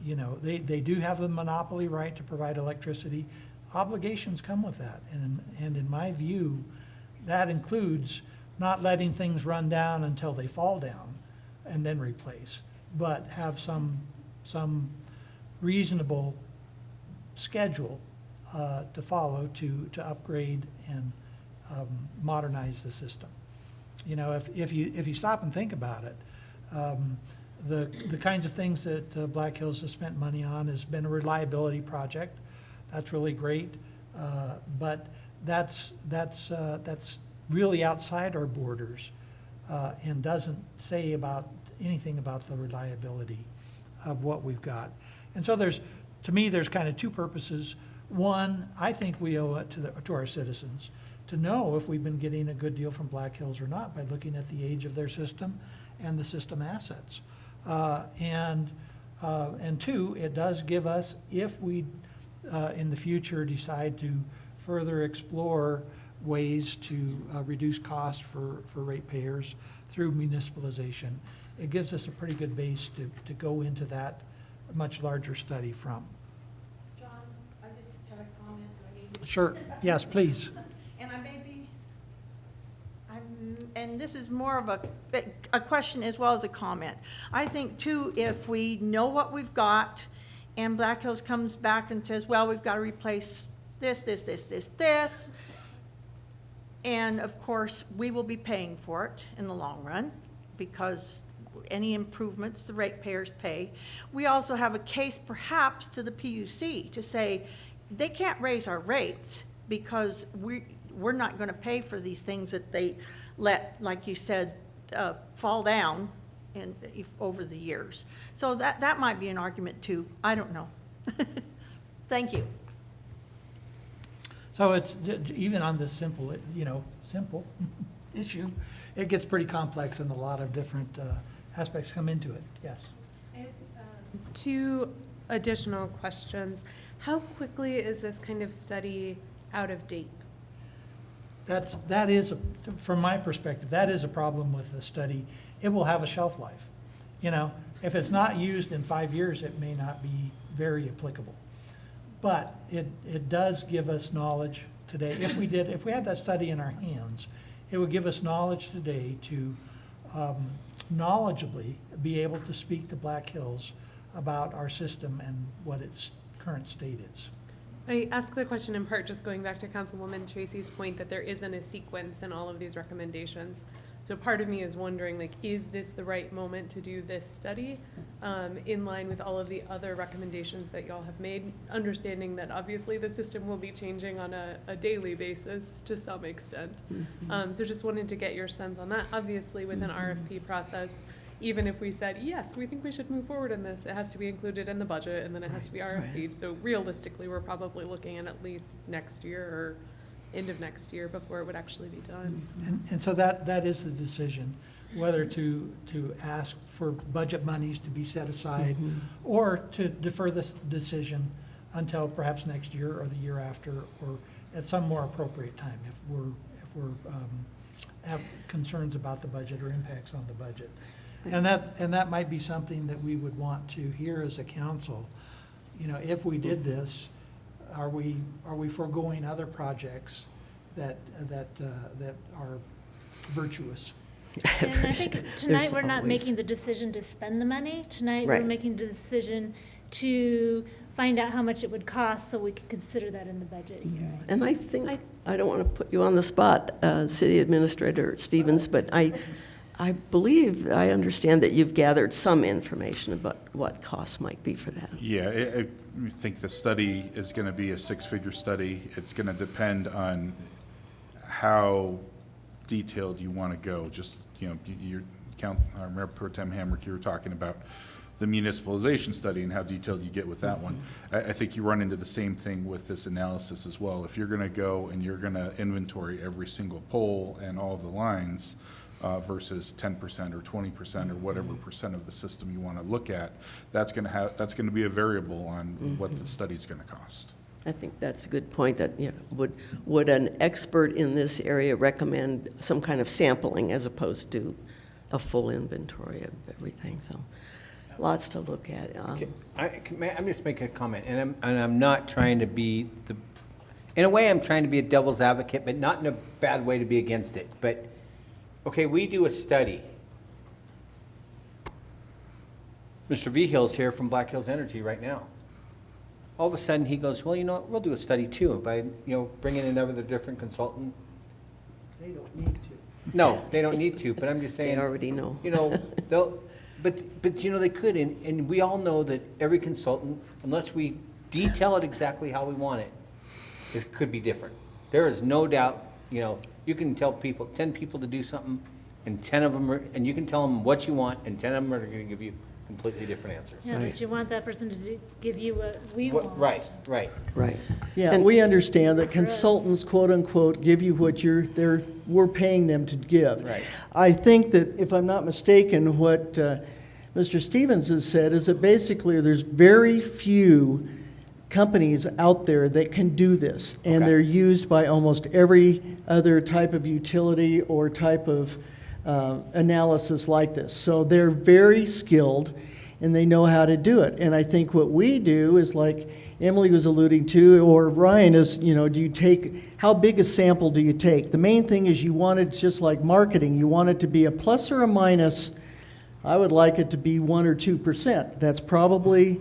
They do have the monopoly right to provide electricity. Obligations come with that, and in my view, that includes not letting things run down until they fall down and then replace, but have some reasonable schedule to follow to upgrade and modernize the system. If you stop and think about it, the kinds of things that Black Hills has spent money on has been a reliability project. That's really great, but that's really outside our borders and doesn't say anything about the reliability of what we've got. And so to me, there's kind of two purposes. One, I think we owe it to our citizens to know if we've been getting a good deal from Black Hills or not by looking at the age of their system and the system assets. And two, it does give us, if we in the future decide to further explore ways to reduce costs for ratepayers through municipalization, it gives us a pretty good base to go into that much larger study from. John, I just had a comment. Sure. Yes, please. And I may be, and this is more of a question as well as a comment. I think too, if we know what we've got and Black Hills comes back and says, well, we've got to replace this, and of course, we will be paying for it in the long run because any improvements the ratepayers pay. We also have a case perhaps to the PUC to say they can't raise our rates because we're not going to pay for these things that they let, like you said, fall down over the years. So that might be an argument too. I don't know. Thank you. So it's even on this simple issue, it gets pretty complex and a lot of different aspects come into it. Yes. Two additional questions. How quickly is this kind of study out of date? That is, from my perspective, that is a problem with the study. It will have a shelf life. If it's not used in 5 years, it may not be very applicable. But it does give us knowledge today. If we had that study in our hands, it would give us knowledge today to knowledgeably be able to speak to Black Hills about our system and what its current state is. I ask the question in part just going back to Councilwoman Tracy's point that there isn't a sequence in all of these recommendations. So part of me is wondering, is this the right moment to do this study in line with all of the other recommendations that y'all have made, understanding that obviously the system will be changing on a daily basis to some extent. So just wanted to get your sense on that. Obviously with an RFP process, even if we said, yes, we think we should move forward in this, it has to be included in the budget and then it has to be RFP'd. So realistically, we're probably looking at least next year or end of next year before it would actually be done. And so that is the decision, whether to ask for budget monies to be set aside or to defer this decision until perhaps next year or the year after or at some more appropriate time if we're have concerns about the budget or impacts on the budget. And that might be something that we would want to hear as a council. If we did this, are we foregoing other projects that are virtuous? And I think tonight, There's we're not always- making the decision to spend the money. Tonight, we're Right. making the decision to find out how much it would cost, so we could consider that in the budget hearing. And I think, I don't want to put you on the spot, City Administrator Stevens, but I believe, I understand that you've gathered some information about what costs might be for that. Yeah, I think the study is going to be a six-figure study. It's going to depend on how detailed you want to go. Just, your Mayor Pro Tem Hamrick, you were talking about the municipalization study and how detailed you get with that one. I think you run into the same thing with this analysis as well. If you're going to go and you're going to inventory every single pole and all of the lines versus 10% or 20% or whatever percent of the system you want to look at, that's going to be a variable on what the study's going to cost. I think that's a good point, that, would an expert in this area recommend some kind of sampling as opposed to a full inventory of everything? So lots to look at. I'm just making a comment, and I'm not trying to be in a way, I'm trying to be a devil's advocate, but not in a bad way to be against it. But, okay, we do a study. Mr. Vihill's here from Black Hills Energy right now. All of a sudden, he goes, well, you know what, we'll do a study too, by, bringing in another different consultant. They don't need to. No, they don't need to, but I'm just saying. They already know. They'll, but they could, and we all know that every consultant, unless we detail it exactly how we want it, it could be different. There is no doubt, you can tell 10 people to do something, and 10 of them and you can tell them what you want, and 10 of them are gonna give you completely different answers. Yeah, but you want that person to give you what we want. Right. Right. Yeah, And- we understand that consultants, quote unquote, give you what we're paying them to give. Right. I think that, if I'm not mistaken, what Mr. Stevens has said is that basically there's very few companies out there that can do this. And Okay. they're used by almost every other type of utility or type of analysis like this. So they're very skilled and they know how to do it. And I think what we do is, like Emily was alluding to, or Ryan, is, how big a sample do you take? The main thing is you want it, just like marketing, you want it to be a plus or a minus. I would like it to be 1 or 2%. That's probably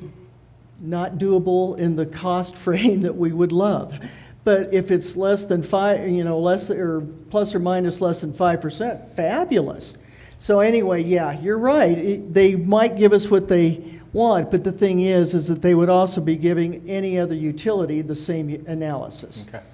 not doable in the cost frame that we would love. But if it's less than 5, less or plus or minus less than 5%, fabulous. So anyway, yeah, you're right. They might give us what they want, but the thing is that they would also be giving any other utility the same analysis. Okay.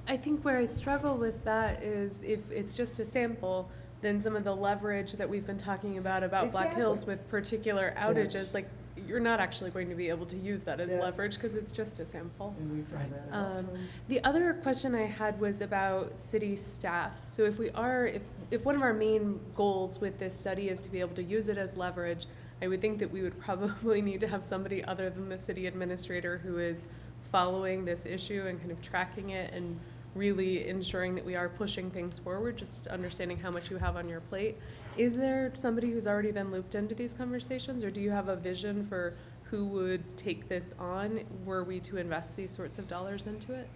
I think where I struggle with that is if it's just a sample, then some of the leverage that we've been talking about Black Hills with particular outages, like, you're not actually going to be able to use that as Yeah. leverage because it's just a sample. And we found that out. The other question I had was about city staff. So if one of our main goals with this study is to be able to use it as leverage, I would think that we would probably need to have somebody other than the city administrator who is following this issue and kind of tracking it and really ensuring that we are pushing things forward, just understanding how much you have on your plate. Is there somebody who's already been looped into these conversations, or do you have a vision for who would take this on were we to invest these sorts of dollars into it?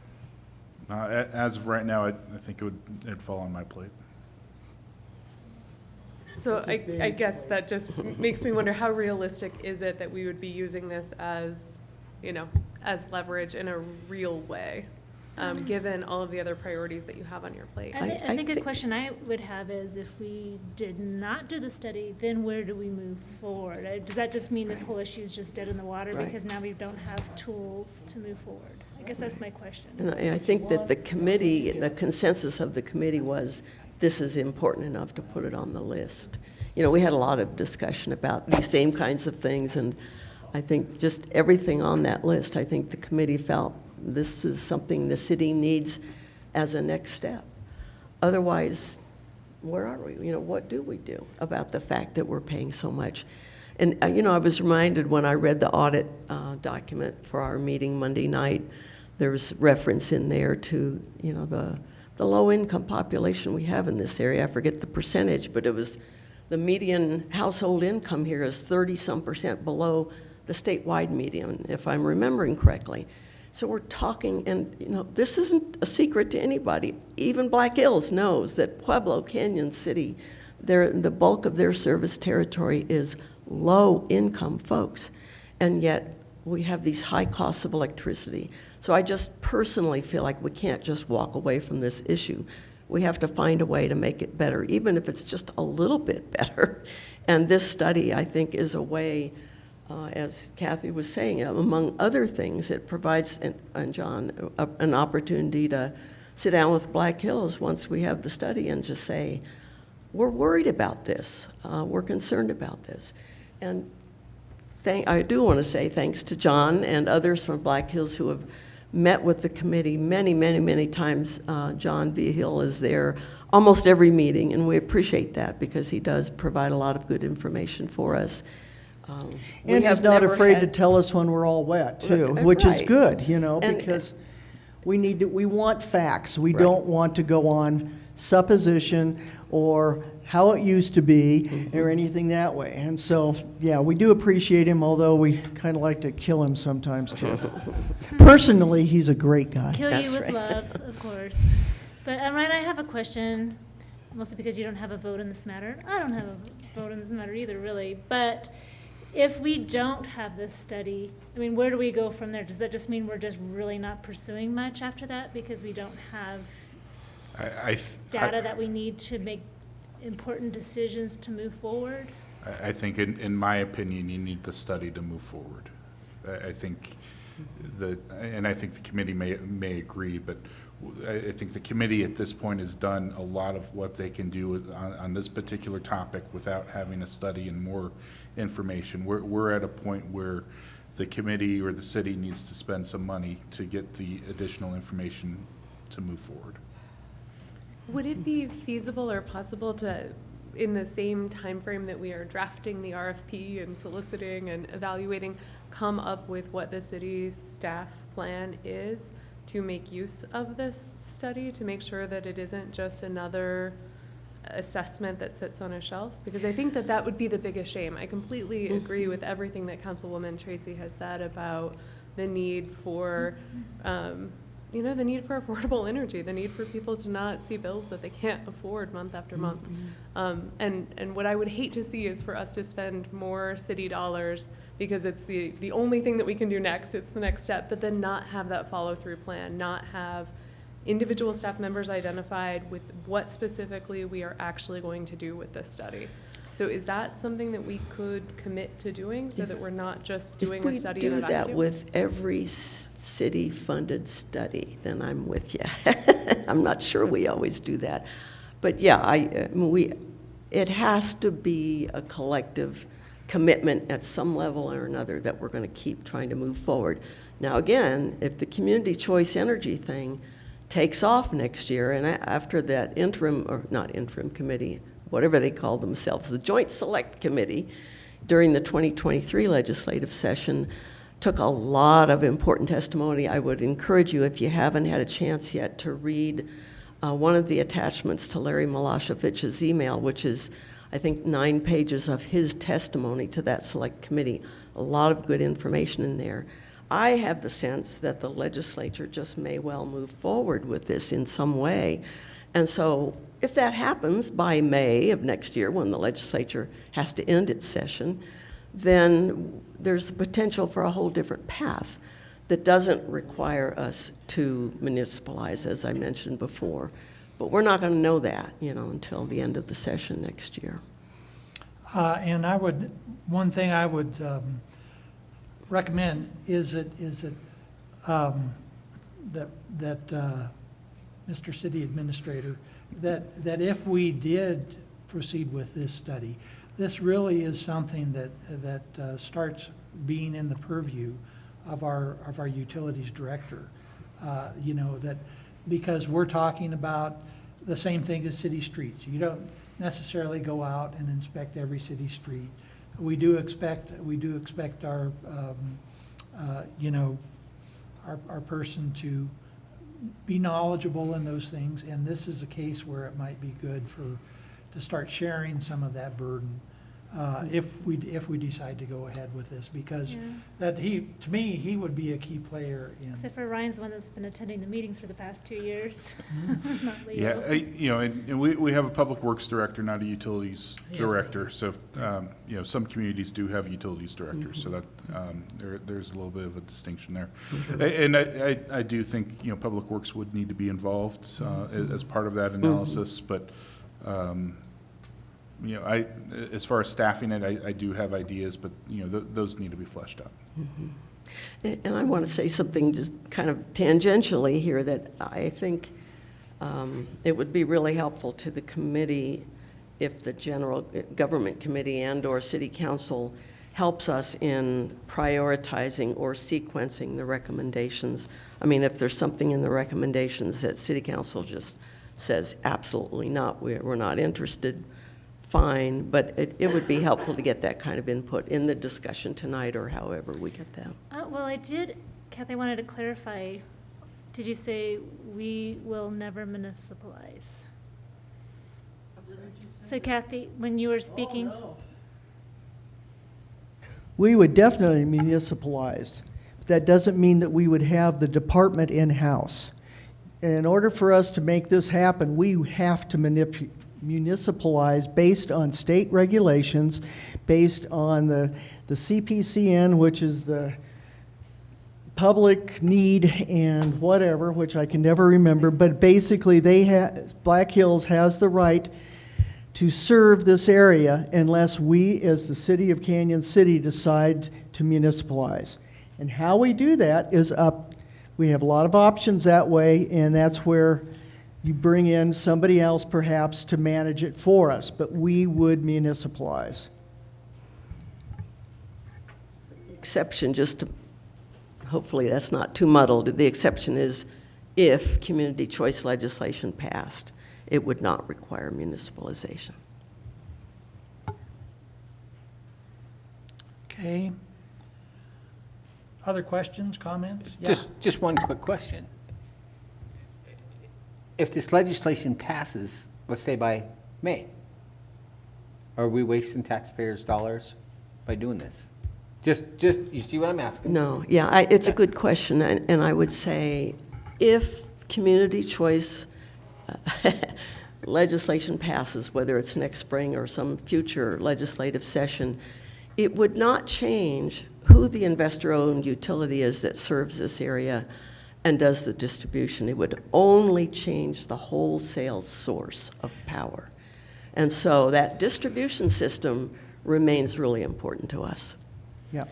As of right now, I think it'd fall on my plate. So I guess that just makes me wonder, how realistic is it that we would be using this as, as leverage in a real way, given all of the other priorities that you have on your plate? I think a question I would have is, if we did not do the study, then where do we move forward? Does that just mean this whole issue is just dead in the water Right. because now we don't have tools to move forward? I guess that's my question. And I think that the committee, the consensus of the committee was, this is important enough to put it on the list. We had a lot of discussion about these same kinds of things, and I think just everything on that list, I think the committee felt this is something the city needs as a next step. Otherwise, where are we? What do we do about the fact that we're paying so much? And, I was reminded when I read the audit document for our meeting Monday night, there was reference in there to, the low-income population we have in this area. I forget the percentage, but it was the median household income here is 30-some% below the statewide median, if I'm remembering correctly. So we're talking, and this isn't a secret to anybody. Even Black Hills knows that Pueblo, Canyon City, the bulk of their service territory is low-income folks, and yet we have these high costs of electricity. So I just personally feel like we can't just walk away from this issue. We have to find a way to make it better, even if it's just a little bit better. And this study, I think, is a way, as Kathy was saying, among other things, it provides, and John, an opportunity to sit down with Black Hills once we have the study and just say, we're worried about this, we're concerned about this. And I do want to say thanks to John and others from Black Hills who have met with the committee many, many, many times. John Vigil is there almost every meeting, and we appreciate that because he does provide a lot of good information for us. And he's not afraid to tell us when we're all wet, too, which is Right. good, And- because we want facts. We Right. don't want to go on supposition or how it used to be or anything that way. And so, yeah, we do appreciate him, although we kind of like to kill him sometimes, too. Personally, he's a great guy. Kill That's you with right. love, of course. But Ryan, I have a question, mostly because you don't have a vote in this matter. I don't have a vote in this matter either, really. But if we don't have this study, I mean, where do we go from there? Does that just mean we're just really not pursuing much after that because we don't have data that we need to make important decisions to move forward? I think, in my opinion, you need the study to move forward. I think and I think the committee may agree, but I think the committee at this point has done a lot of what they can do on this particular topic without having a study and more information. We're at a point where the committee or the city needs to spend some money to get the additional information to move forward. Would it be feasible or possible to, in the same time frame that we are drafting the RFP and soliciting and evaluating, come up with what the city's staff plan is to make use of this study, to make sure that it isn't just another assessment that sits on a shelf? Because I think that would be the biggest shame. I completely agree with everything that Councilwoman Tracy has said about the need for the need for affordable energy, the need for people to not see bills that they can't afford month after month. And what I would hate to see is for us to spend more city dollars because it's the only thing that we can do next, it's the next step, but then not have that follow-through plan, not have individual staff members identified with what specifically we are actually going to do with this study. So is that something that we could commit to doing so that we're not just doing a study in a If we do that vacuum? with every city-funded study, then I'm with you. I'm not sure we always do that. But yeah, it has to be a collective commitment at some level or another that we're going to keep trying to move forward. Now, again, if the community choice energy thing takes off next year, and after that not interim committee, whatever they call themselves, the Joint Select Committee, during the 2023 legislative session, took a lot of important testimony. I would encourage you, if you haven't had a chance yet, to read one of the attachments to Larry Milošević's email, which is, I think, 9 pages of his testimony to that select committee. A lot of good information in there. I have the sense that the legislature just may well move forward with this in some way. And so if that happens by May of next year, when the legislature has to end its session, then there's the potential for a whole different path that doesn't require us to municipalize, as I mentioned before. But we're not going to know that, until the end of the session next year. And one thing I would recommend is that Mr. City Administrator, that if we did proceed with this study, this really is something that starts being in the purview of our utilities director. Because we're talking about the same thing as city streets. You don't necessarily go out and inspect every city street. We do expect our our person to be knowledgeable in those things, and this is a case where it might be good to start sharing some of that burden if we decide to go ahead with this, because Yeah. to me, he would be a key player in. Except for Ryan's the one that's been attending the meetings for the past 2 years. Not Yeah, Leo. you know, and we have a public works director, not a utilities Yes, director. So, you know, some communities do have utilities directors, so that, there's a little bit of a distinction there. And I do think, you know, public works would need to be involved, as part of that analysis, but, you know, as far as staffing it, I do have ideas, but, you know, those need to be fleshed out. And I want to say something just kind of tangentially here, that I think it would be really helpful to the committee if the general government committee and/or city council helps us in prioritizing or sequencing the recommendations. I mean, if there's something in the recommendations that city council just says, absolutely not, we're not interested, fine, but it would be helpful to get that kind of input in the discussion tonight, or however we get that. Well, I did, Kathy, I wanted to clarify. Did you say we will never municipalize? So Kathy, when you were speaking, We would definitely municipalize. But that doesn't mean that we would have the department in-house. In order for us to make this happen, we have to municipalize based on state regulations, based on the CPCN, which is the public need and whatever, which I can never remember, but basically Black Hills has the right to serve this area unless we, as the city of Canyon City, decide to municipalize. And how we do that is we have a lot of options that way, and that's where you bring in somebody else perhaps to manage it for us, but we would municipalize. Exception, just to, hopefully that's not too muddled, the exception is if community choice legislation passed, it would not require municipalization. Okay. Other questions, comments? Yeah. Just one quick question. If this legislation passes, let's say by May, are we wasting taxpayers' dollars by doing this? Just, you see what I'm asking? No, yeah, it's a good question, and I would say if community choice legislation passes, whether it's next spring or some future legislative session, it would not change who the investor-owned utility is that serves this area and does the distribution. It would only change the wholesale source of power. And so that distribution system remains really important to us. Yeah.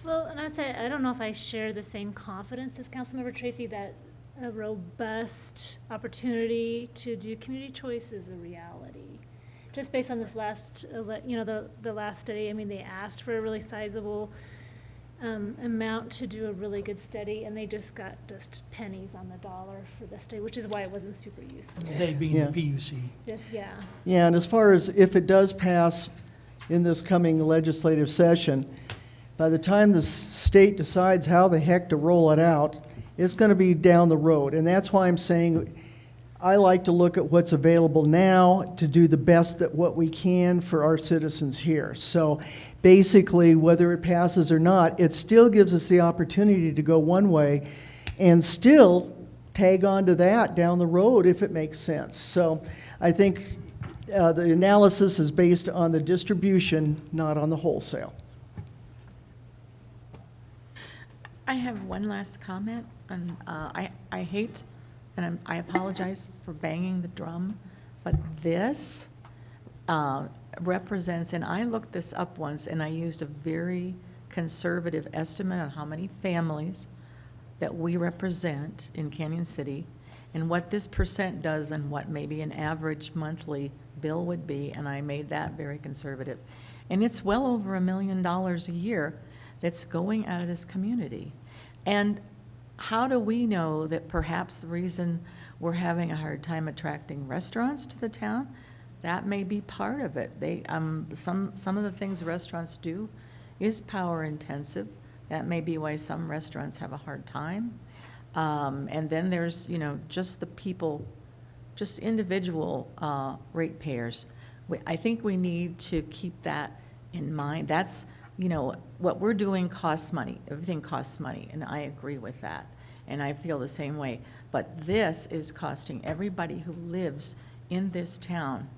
well, and I'd say, I don't know if I share the same confidence as Councilmember Tracy that a robust opportunity to do community choice is a reality. Just based on this last, the last study, I mean, they asked for a really sizable amount to do a really good study, and they just got pennies on the dollar for the study, which is why it wasn't super useful. They being Yeah. the PUC. Yeah. Yeah, and as far as if it does pass in this coming legislative session, by the time the state decides how the heck to roll it out, it's going to be down the road. And that's why I'm saying I like to look at what's available now to do the best that what we can for our citizens here. So basically, whether it passes or not, it still gives us the opportunity to go one way and still tag on to that down the road if it makes sense. So I think the analysis is based on the distribution, not on the wholesale. I have one last comment, and I hate, and I apologize for banging the drum, but this represents, and I looked this up once, and I used a very conservative estimate on how many families that we represent in Canyon City, and what this percent does, and what maybe an average monthly bill would be, and I made that very conservative. And it's well over $1 million a year that's going out of this community. And how do we know that perhaps the reason we're having a hard time attracting restaurants to the town, that may be part of it. Some of the things restaurants do is power intensive. That may be why some restaurants have a hard time. And then there's, just the people, just individual ratepayers. I think we need to keep that in mind. That's, what we're doing costs money. Everything costs money, and I agree with that. And I feel the same way. But this is costing everybody who lives in this town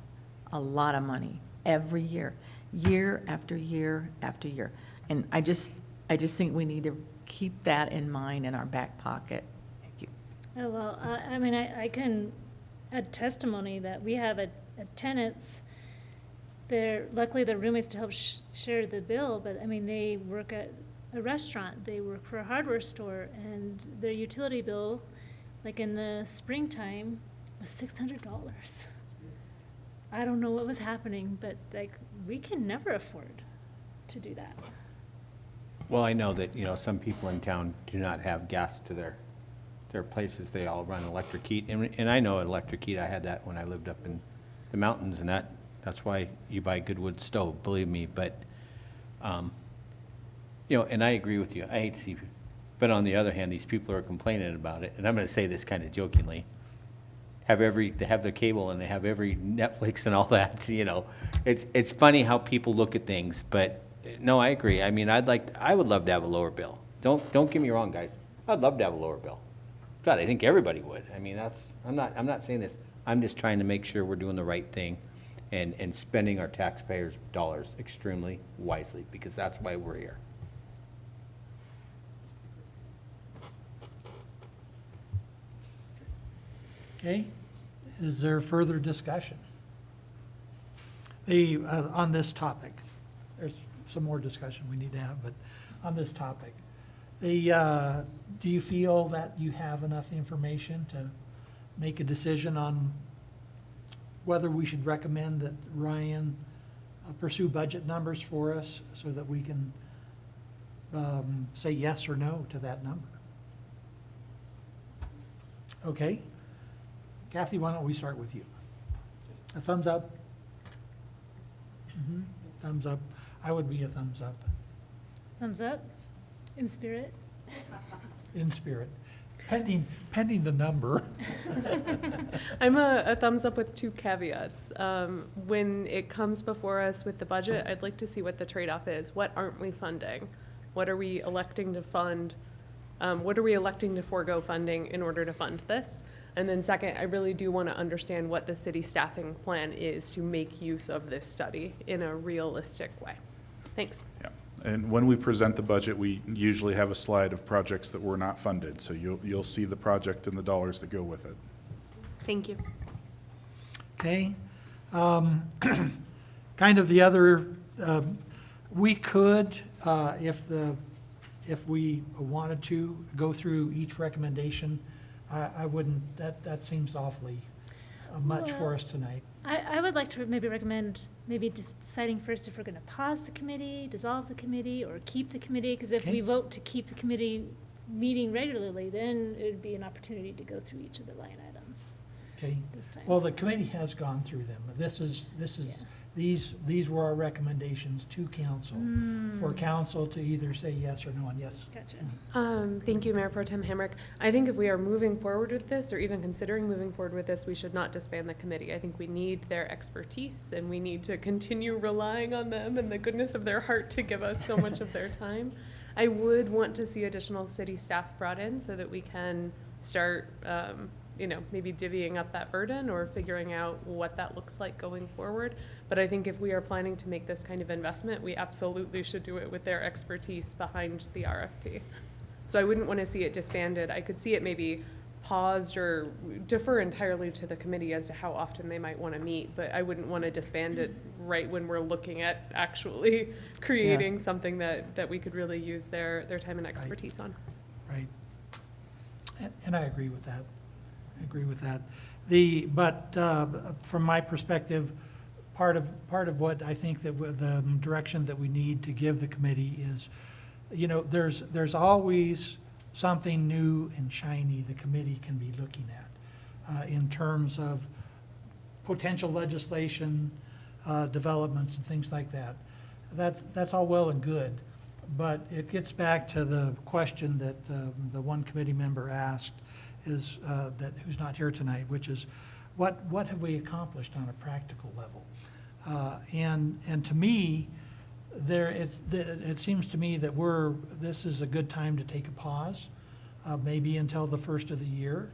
a lot of money every year, year after year after year. And I just think we need to keep that in mind in our back pocket. Thank you. Oh, well, I mean, I can add testimony that we have a tenants, luckily their roommates to help share the bill, but I mean, they work at a restaurant, they work for a hardware store, and their utility bill, like in the springtime, was $600. I don't know what was happening, but like, we can never afford to do that. Well, I know that, some people in town do not have gas to their places. They all run electric heat. And I know electric heat. I had that when I lived up in the mountains, and that's why you buy Goodwood stove, believe me. But, and I agree with you. I hate to see, but on the other hand, these people are complaining about it. And I'm going to say this kind of jokingly. They have their cable and they have every Netflix and all that, It's funny how people look at things, but no, I agree. I mean, I would love to have a lower bill. Don't get me wrong, guys. I'd love to have a lower bill. God, I think everybody would. I mean, I'm not saying this. I'm just trying to make sure we're doing the right thing and spending our taxpayers' dollars extremely wisely, because that's why we're here. Okay, is there further discussion? On this topic, there's some more discussion we need to have, but on this topic, do you feel that you have enough information to make a decision on whether we should recommend that Ryan pursue budget numbers for us so that we can say yes or no to that number? Okay. Kathy, why don't we start with you? A thumbs up? Mhm. Thumbs up. I would be a thumbs up, Thumbs up, in spirit. in spirit. Pending the number. I'm a thumbs up with two caveats. When it comes before us with the budget, I'd like to see what the trade-off is. What aren't we funding? What are we electing to fund? What are we electing to forego funding in order to fund this? And then second, I really do want to understand what the city staffing plan is to make use of this study in a realistic way. Thanks. Yeah. And when we present the budget, we usually have a slide of projects that were not funded. So you'll see the project and the dollars that go with it. Thank you. Okay. Kind of the other, we could, if we wanted to, go through each recommendation. I wouldn't, that seems awfully much for us tonight. I would like to maybe recommend deciding first if we're going to pause the committee, dissolve the committee, or keep the committee, because if Okay. we vote to keep the committee meeting regularly, then it would be an opportunity to go through each of the line items Okay. this time. Well, the committee has gone through them. These were our recommendations to council, for council to either say yes or no, and yes. Gotcha. Thank you, Mayor Pro Tem Hamrick. I think if we are moving forward with this, or even considering moving forward with this, we should not disband the committee. I think we need their expertise, and we need to continue relying on them and the goodness of their heart to give us so much of their time. I would want to see additional city staff brought in so that we can start, maybe divvying up that burden or figuring out what that looks like going forward. But I think if we are planning to make this kind of investment, we absolutely should do it with their expertise behind the RFP. So I wouldn't want to see it disbanded. I could see it maybe paused or defer entirely to the committee as to how often they might want to meet, but I wouldn't want to disband it right when we're looking at actually creating something that we could really use their time and expertise on. Right. And I agree with that. But from my perspective, part of what I think that the direction that we need to give the committee is, there's always something new and shiny the committee can be looking at in terms of potential legislation, developments and things like that. That's all well and good, but it gets back to the question that the one committee member asked, is who's not here tonight, which is what have we accomplished on a practical level? And to me, it seems to me that this is a good time to take a pause, maybe until the first of the year,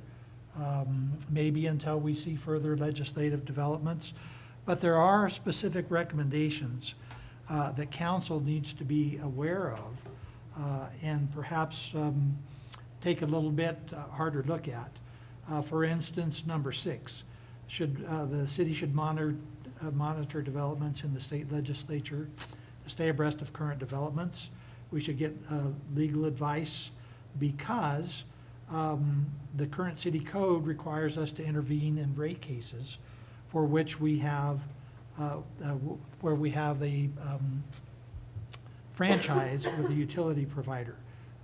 maybe until we see further legislative developments. But there are specific recommendations that council needs to be aware of and perhaps take a little bit harder look at. For instance, number 6, the city should monitor developments in the state legislature to stay abreast of current developments. We should get legal advice because the current city code requires us to intervene in rate cases for which we have where we have a franchise with a utility provider.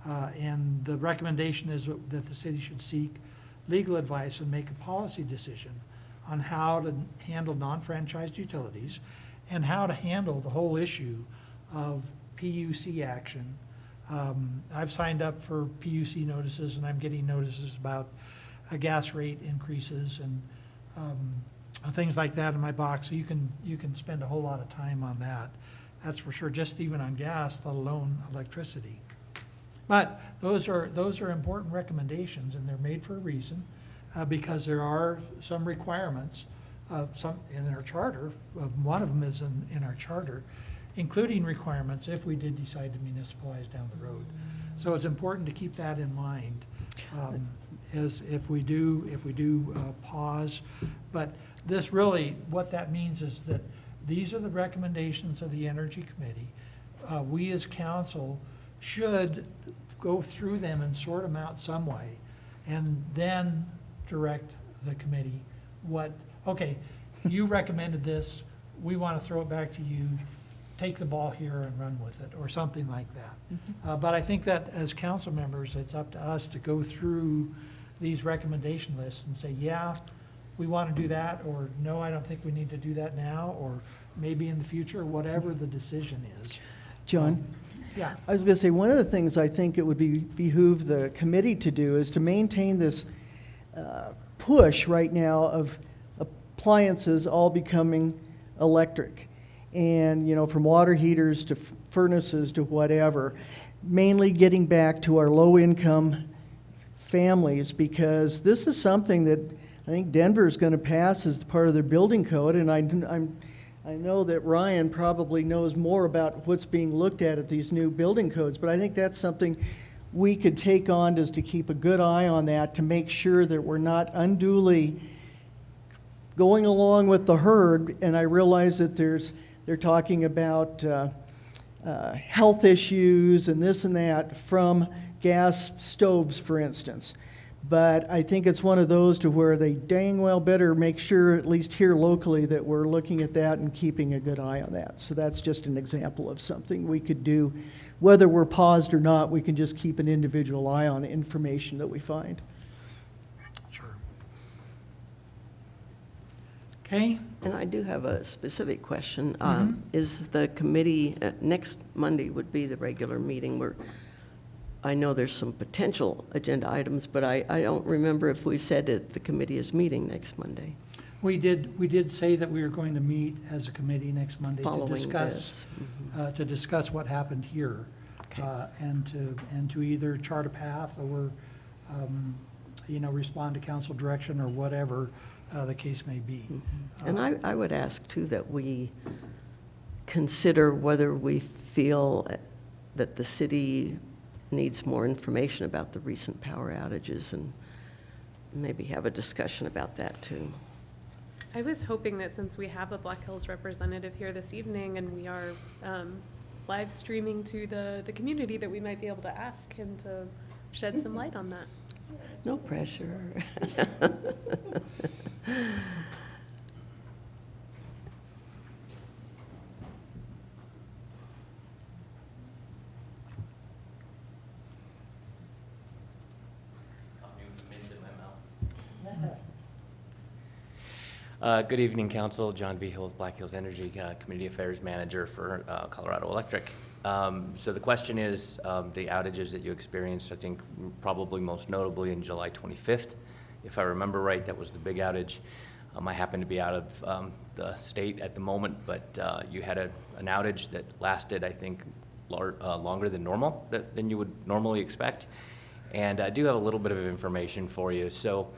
And the recommendation is that the city should seek legal advice and make a policy decision on how to handle non-franchised utilities and how to handle the whole issue of PUC action. I've signed up for PUC notices, and I'm getting notices about gas rate increases and things like that in my box. So you can spend a whole lot of time on that. That's for sure, just even on gas, let alone electricity. But those are important recommendations, and they're made for a reason, because there are some requirements, some in our charter. One of them is in our charter, including requirements if we did decide to municipalize down the road. So it's important to keep that in mind as if we do pause. But this really, what that means is that these are the recommendations of the Energy Committee. We as council should go through them and sort them out some way, and then direct the committee okay, you recommended this, we want to throw it back to you, take the ball here and run with it, or something like that. But I think that as council members, it's up to us to go through these recommendation lists and say, yeah, we want to do that, or no, I don't think we need to do that now, or maybe in the future, whatever the decision is. John? Yeah. I was going to say, one of the things I think it would behoove the committee to do is to maintain this push right now of appliances all becoming electric. And, you know, from water heaters to furnaces to whatever, mainly getting back to our low-income families, because this is something that I think Denver is going to pass as part of their building code, and I know that Ryan probably knows more about what's being looked at these new building codes, but I think that's something we could take on, just to keep a good eye on that, to make sure that we're not unduly going along with the herd. And I realize that they're talking about health issues and this and that from gas stoves, for instance. But I think it's one of those to where they dang well better make sure, at least here locally, that we're looking at that and keeping a good eye on that. So that's just an example of something we could do. Whether we're paused or not, we can just keep an individual eye on information that we find. Sure. Okay. And I do have a specific question. Is the committee, next Monday would be the regular meeting where I know there's some potential agenda items, but I don't remember if we said that the committee is meeting next Monday. We did say that we were going to meet as a committee next Monday Following to discuss this. to discuss what happened here, and to either chart a path or respond to council direction or whatever the case may be. And I would ask too that we consider whether we feel that the city needs more information about the recent power outages, and maybe have a discussion about that too. I was hoping that since we have a Black Hills representative here this evening and we are live streaming to the community, that we might be able to ask him to shed some light on that. No pressure. Good evening, Council. John V. Hill with Black Hills Energy, Community Affairs Manager for Colorado Electric. So the question is, the outages that you experienced, I think probably most notably in July 25th. If I remember right, that was the big outage. I happen to be out of the state at the moment, but you had an outage that lasted, I think, longer than normal, than you would normally expect. And I do have a little bit of information for you. So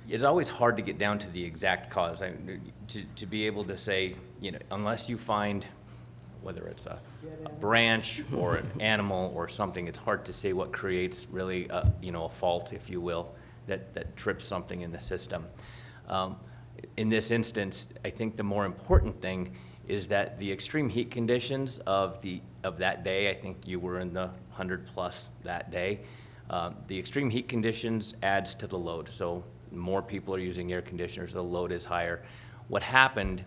it's always hard to get down to the exact cause. To be able to say, you know, unless you find, whether it's a branch or an animal or something, it's hard to say what creates really a, you know, a fault, if you will, that trips something in the system. In this instance, I think the more important thing is that the extreme heat conditions of that day, I think you were in the 100 plus that day, the extreme heat conditions adds to the load. So more people are using air conditioners, the load is higher. What happened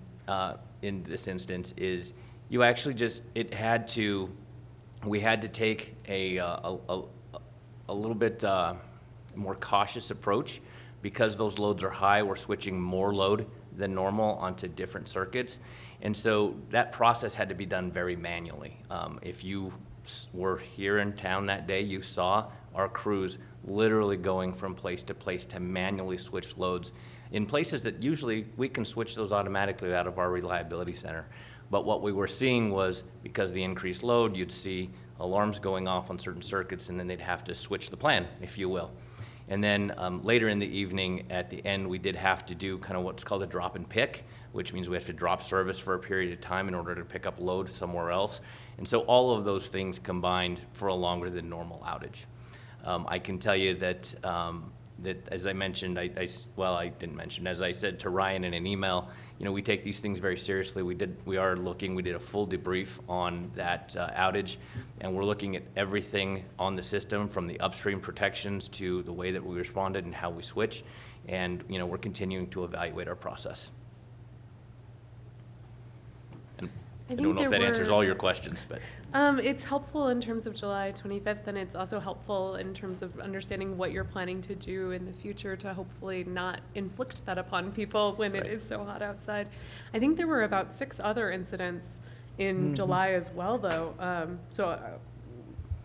in this instance is you actually we had to take a little bit more cautious approach. Because those loads are high, we're switching more load than normal onto different circuits. And so that process had to be done very manually. If you were here in town that day, you saw our crews literally going from place to manually switch loads in places that usually we can switch those automatically out of our reliability center. But what we were seeing was, because of the increased load, you'd see alarms going off on certain circuits, and then they'd have to switch the plan, if you will. And then later in the evening, at the end, we did have to do kind of what's called a drop and pick, which means we have to drop service for a period of time in order to pick up load somewhere else. And so all of those things combined for a longer than normal outage. I can tell you that, as I mentioned, as I said to Ryan in an email, you know, we take these things very seriously. We did a full debrief on that outage, and we're looking at everything on the system, from the upstream protections to the way that we responded and how we switch. And, you know, we're continuing to evaluate our process. And I don't know if that answers all your questions, but. It's helpful in terms of July 25th, and it's also helpful in terms of understanding what you're planning to do in the future to hopefully not inflict that upon people when it is so hot outside. I think there were about 6 other incidents in July as well, though.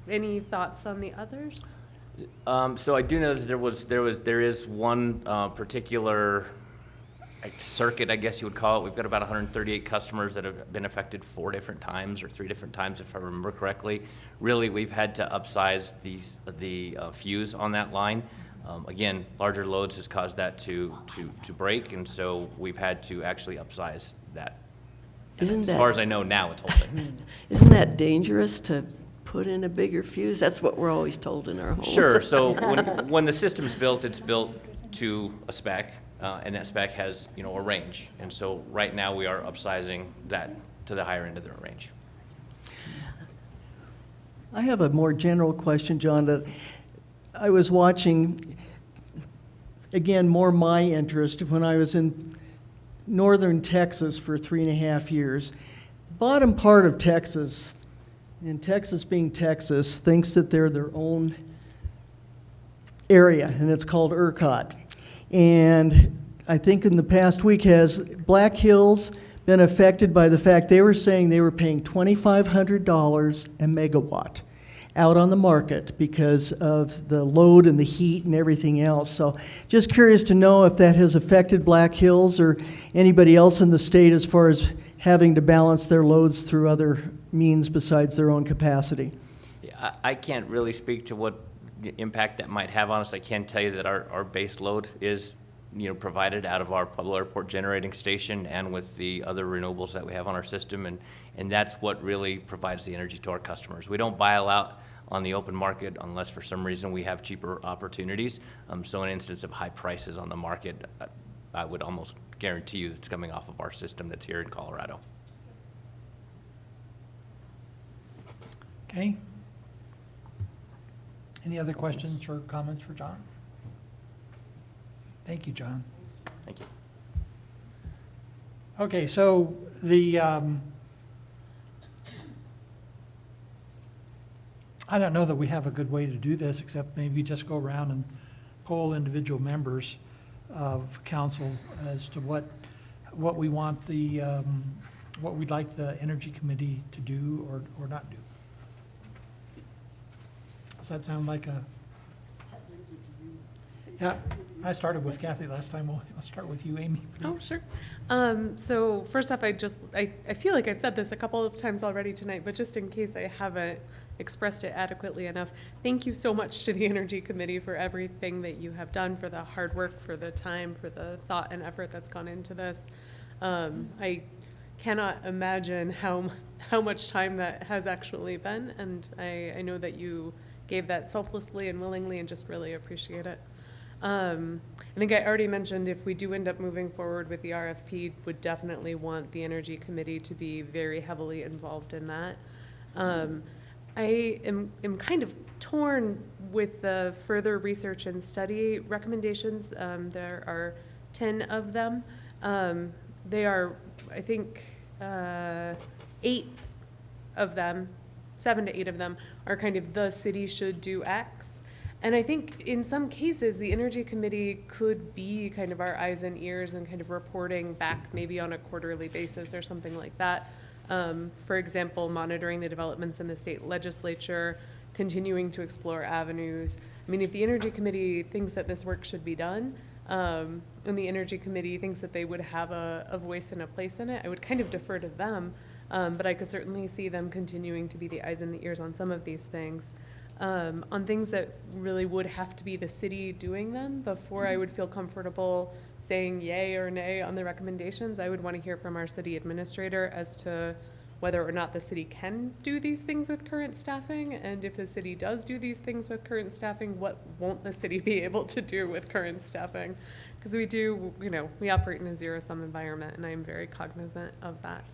Any thoughts on the others? So I do know that there is one particular circuit, I guess you would call it. We've got about 138 customers that have been affected 4 different times or 3 different times, if I remember correctly. Really, we've had to upsize the fuse on that line. Again, larger loads has caused that to break, and so we've had to actually upsize that. As far as I know now, it's holding. Isn't that dangerous to put in a bigger fuse? That's what we're always told in our homes. Sure. So when the system's built, it's built to a spec. And that spec has, you know, a range. And so right now we are upsizing that to the higher end of the range. I have a more general question, John, that I was watching, again, more my interest when I was in northern Texas for 3.5 years. Bottom part of Texas, and Texas being Texas, thinks that they're their own area, and it's called ERCOT. And I think in the past week, has Black Hills been affected by the fact they were saying they were paying $2,500 a megawatt out on the market because of the load and the heat and everything else. So just curious to know if that has affected Black Hills or anybody else in the state as far as having to balance their loads through other means besides their own capacity. Yeah, I can't really speak to what impact that might have on us. I can tell you that our base load is, you know, provided out of our Pueblo Airport generating station and with the other renewables that we have on our system, and that's what really provides the energy to our customers. We don't buy a lot on the open market unless for some reason we have cheaper opportunities. So in instance of high prices on the market, I would almost guarantee you it's coming off of our system that's here in Colorado. Okay. Any other questions or comments for John? Thank you, John. Thank you. Okay, so the, I don't know that we have a good way to do this, except maybe just go around and poll individual members of council as to what we want the, what we'd like the Energy Committee to do or not do. Does that sound like a? Yeah. I started with Kathy last time. I'll start with you, Amy, Oh, please. sure. So first off, I feel like I've said this a couple of times already tonight, but just in case I haven't expressed it adequately enough, thank you so much to the Energy Committee for everything that you have done, for the hard work, for the time, for the thought and effort that's gone into this. I cannot imagine how much time that has actually been, and I know that you gave that selflessly and willingly, and just really appreciate it. I think I already mentioned if we do end up moving forward with the RFP, would definitely want the Energy Committee to be very heavily involved in that. I am kind of torn with the further research and study recommendations. There are 10 of them. They are, I think, 8 of them, 7 to 8 of them are kind of the city should do X. And I think in some cases, the Energy Committee could be kind of our eyes and ears and kind of reporting back maybe on a quarterly basis or something like that. For example, monitoring the developments in the state legislature, continuing to explore avenues. I mean, if the Energy Committee thinks that this work should be done, and the Energy Committee thinks that they would have a voice and a place in it, I would kind of defer to them. But I could certainly see them continuing to be the eyes and the ears on some of these things. On things that really would have to be the city doing them before I would feel comfortable saying yay or nay on the recommendations, I would want to hear from our city administrator as to whether or not the city can do these things with current staffing, and if the city does do these things with current staffing, what won't the city be able to do with current staffing? Because we do, we operate in a zero-sum environment, and I'm very cognizant of that.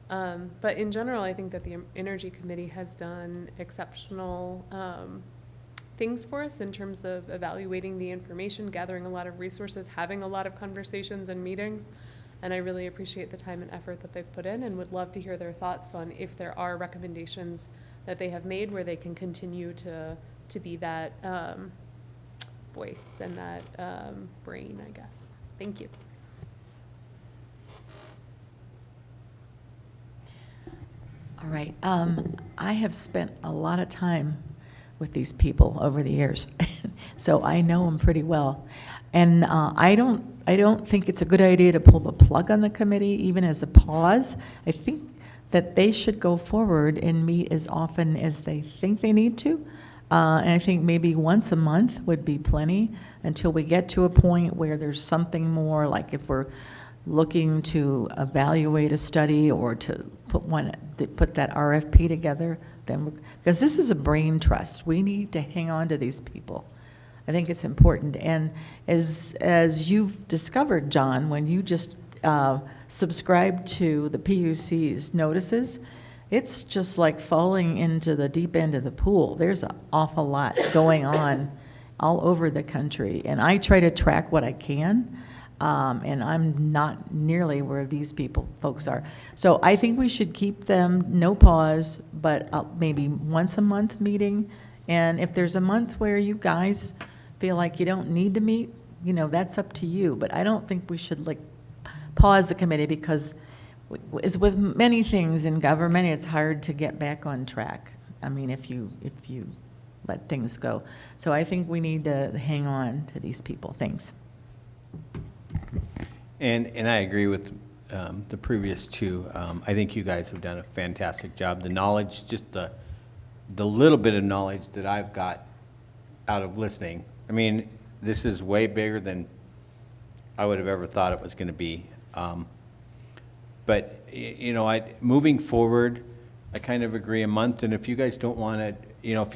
But in general, I think that the Energy Committee has done exceptional things for us in terms of evaluating the information, gathering a lot of resources, having a lot of conversations and meetings. And I really appreciate the time and effort that they've put in, and would love to hear their thoughts on if there are recommendations that they have made where they can continue to be that voice and that brain, I guess. Thank you. All right. I have spent a lot of time with these people over the years, so I know them pretty well. And I don't think it's a good idea to pull the plug on the committee, even as a pause. I think that they should go forward and meet as often as they think they need to. And I think maybe once a month would be plenty until we get to a point where there's something more, like if we're looking to evaluate a study or to put that RFP together, then because this is a brain trust. We need to hang on to these people. I think it's important. And as you've discovered, John, when you just subscribe to the PUC's notices, it's just like falling into the deep end of the pool. There's an awful lot going on all over the country. And I try to track what I can. And I'm not nearly where these folks are. So I think we should keep them, no pause, but maybe once a month meeting. And if there's a month where you guys feel like you don't need to meet, that's up to you. But I don't think we should pause the committee, because as with many things in government, it's hard to get back on track. I mean, if you let things go. So I think we need to hang on to these people. Thanks. And I agree with the previous two. I think you guys have done a fantastic job. The knowledge, just the little bit of knowledge that I've got out of listening. I mean, this is way bigger than I would have ever thought it was going to be. But moving forward, I kind of agree a month. And if you guys don't want to, if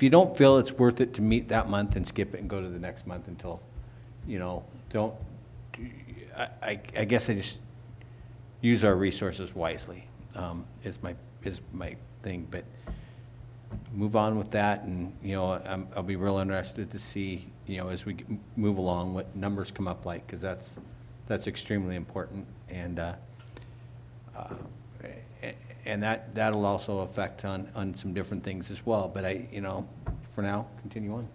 you don't feel it's worth it to meet that month, then skip it and go to the next month until, don't. I guess I just use our resources wisely, is my thing. But move on with that, and I'll be real interested to see as we move along what numbers come up like, because that's extremely important, and that'll also affect on some different things as well. But for now, continue on.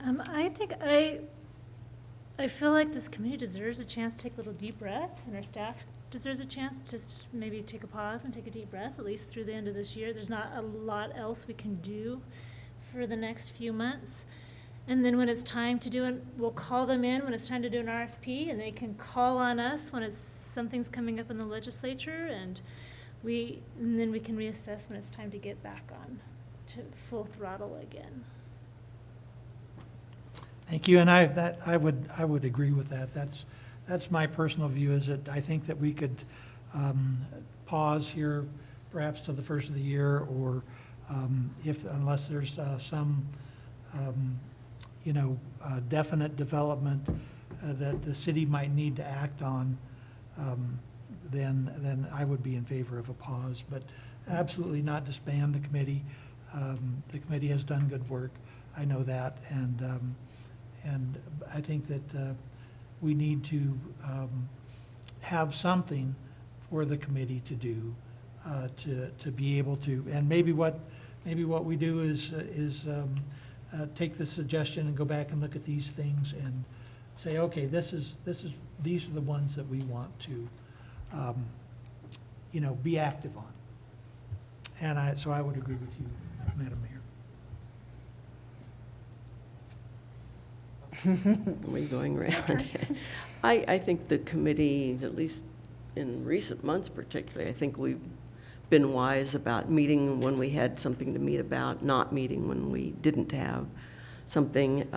I think I feel like this committee deserves a chance to take a little deep breath, and our staff deserves a chance to just maybe take a pause and take a deep breath, at least through the end of this year. There's not a lot else we can do for the next few months. And then when it's time to do it, we'll call them in when it's time to do an RFP, and they can call on us when something's coming up in the legislature, and then we can reassess when it's time to get back on to full throttle again. Thank you, and I would agree with that. That's my personal view, is that I think that we could pause here perhaps to the first of the year, or unless there's some definite development that the city might need to act on, then I would be in favor of a pause, but absolutely not disband the committee. The committee has done good work, I know that, and I think that we need to have something for the committee to do, to be able to, and maybe what we do is take the suggestion and go back and look at these things and say, okay, these are the ones that we want to, be active on. And so I would agree with you, Madam Mayor. Are we going around? I think the committee, at least in recent months particularly, I think we've been wise about meeting when we had something to meet about, not meeting when we didn't have something.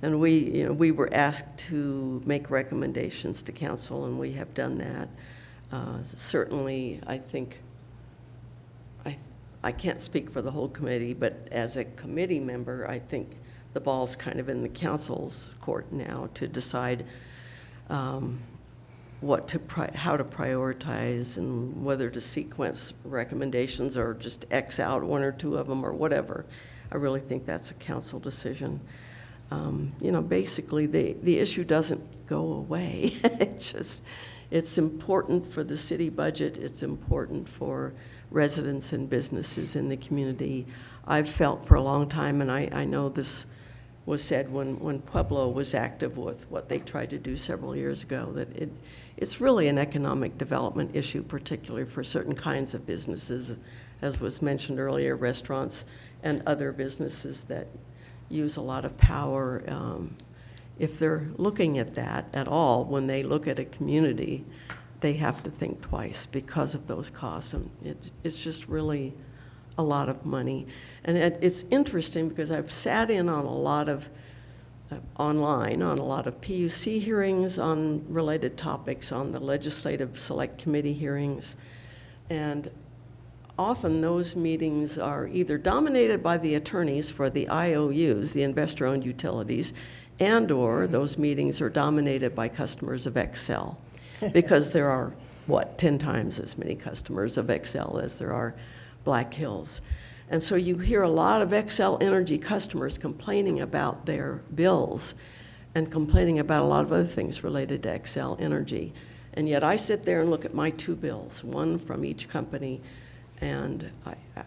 And we were asked to make recommendations to council, and we have done that. Certainly, I think, I can't speak for the whole committee, but as a committee member, I think the ball's kind of in the council's court now to decide how to prioritize and whether to sequence recommendations or just X out one or two of them or whatever. I really think that's a council decision. Basically the issue doesn't go away. It's important for the city budget. It's important for residents and businesses in the community. I've felt for a long time, and I know this was said when Pueblo was active with what they tried to do several years ago, that it's really an economic development issue, particularly for certain kinds of businesses, as was mentioned earlier, restaurants and other businesses that use a lot of power. If they're looking at that at all, when they look at a community, they have to think twice because of those costs. And it's just really a lot of money. And it's interesting because I've sat in on a lot of, online, on a lot of PUC hearings on related topics, on the Legislative Select Committee hearings. And often those meetings are either dominated by the attorneys for the IOUs, the investor-owned utilities, and/or those meetings are dominated by customers of Xcel, because there are, 10 times as many customers of Xcel as there are Black Hills. And so you hear a lot of Xcel Energy customers complaining about their bills and complaining about a lot of other things related to Xcel Energy. And yet I sit there and look at my two bills, one from each company, and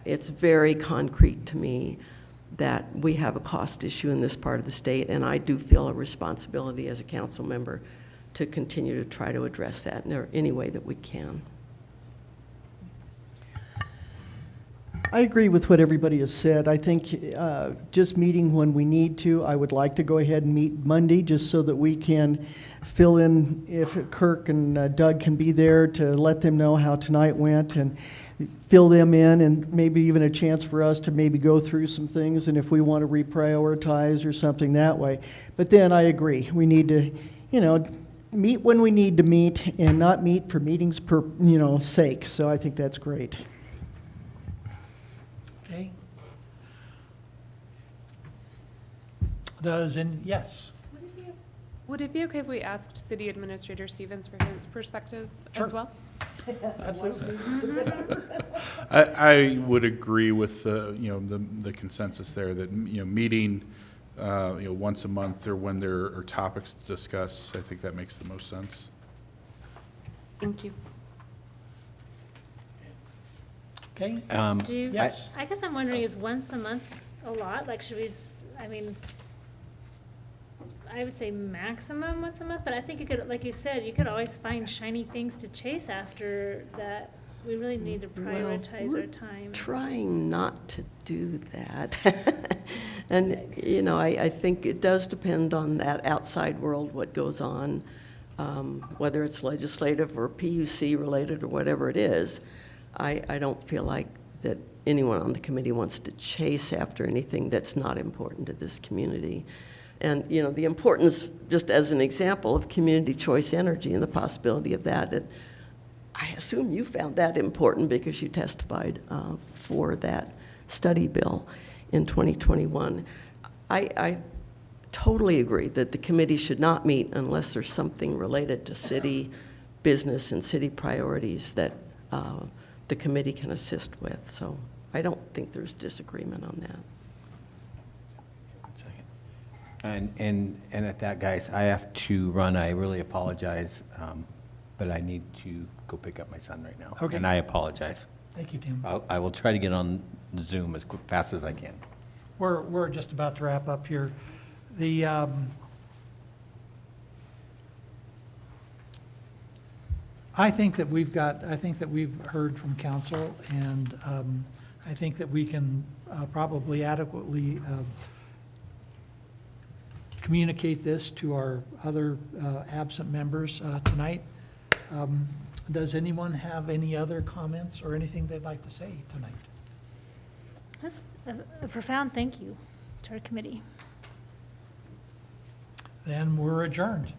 it's very concrete to me that we have a cost issue in this part of the state, and I do feel a responsibility as a council member to continue to try to address that in any way that we can. I agree with what everybody has said. I think just meeting when we need to. I would like to go ahead and meet Monday just so that we can fill in if Kirk and Doug can be there to let them know how tonight went and fill them in, and maybe even a chance for us to maybe go through some things and if we want to reprioritize or something that way. But then I agree. We need to, meet when we need to meet and not meet for meetings per, sake. So I think that's great. Okay. Yes. Would it be okay if we asked City Administrator Stevens for his perspective Sure. as well? Absolutely. I would agree with the consensus there that meeting once a month or when there are topics to discuss, I think that makes the most sense. Thank you. Okay. Yes. I guess I'm wondering, is once a month a lot? Like, should we, I would say maximum once a month, but I think you could, like you said, you could always find shiny things to chase after that. We really need to prioritize our time. Trying not to do that. And, you know, I think it does depend on that outside world, what goes on, whether it's legislative or PUC related or whatever it is. I don't feel like that anyone on the committee wants to chase after anything that's not important to this community. And, you know, the importance, just as an example, of community choice energy and the possibility of that I assume you found that important because you testified for that study bill in 2021. I totally agree that the committee should not meet unless there's something related to city business and city priorities that the committee can assist with. So I don't think there's disagreement on that. And at that, guys, I have to run. I really apologize, but I need to go pick up my son right now. Okay. And I apologize. Thank you, Tim. I will try to get on Zoom as fast as I can. We're just about to wrap up here. The, I think that we've heard from council, and I think that we can probably adequately communicate this to our other absent members tonight. Does anyone have any other comments or anything they'd like to say tonight? That's a profound thank you to our committee. Then we're adjourned.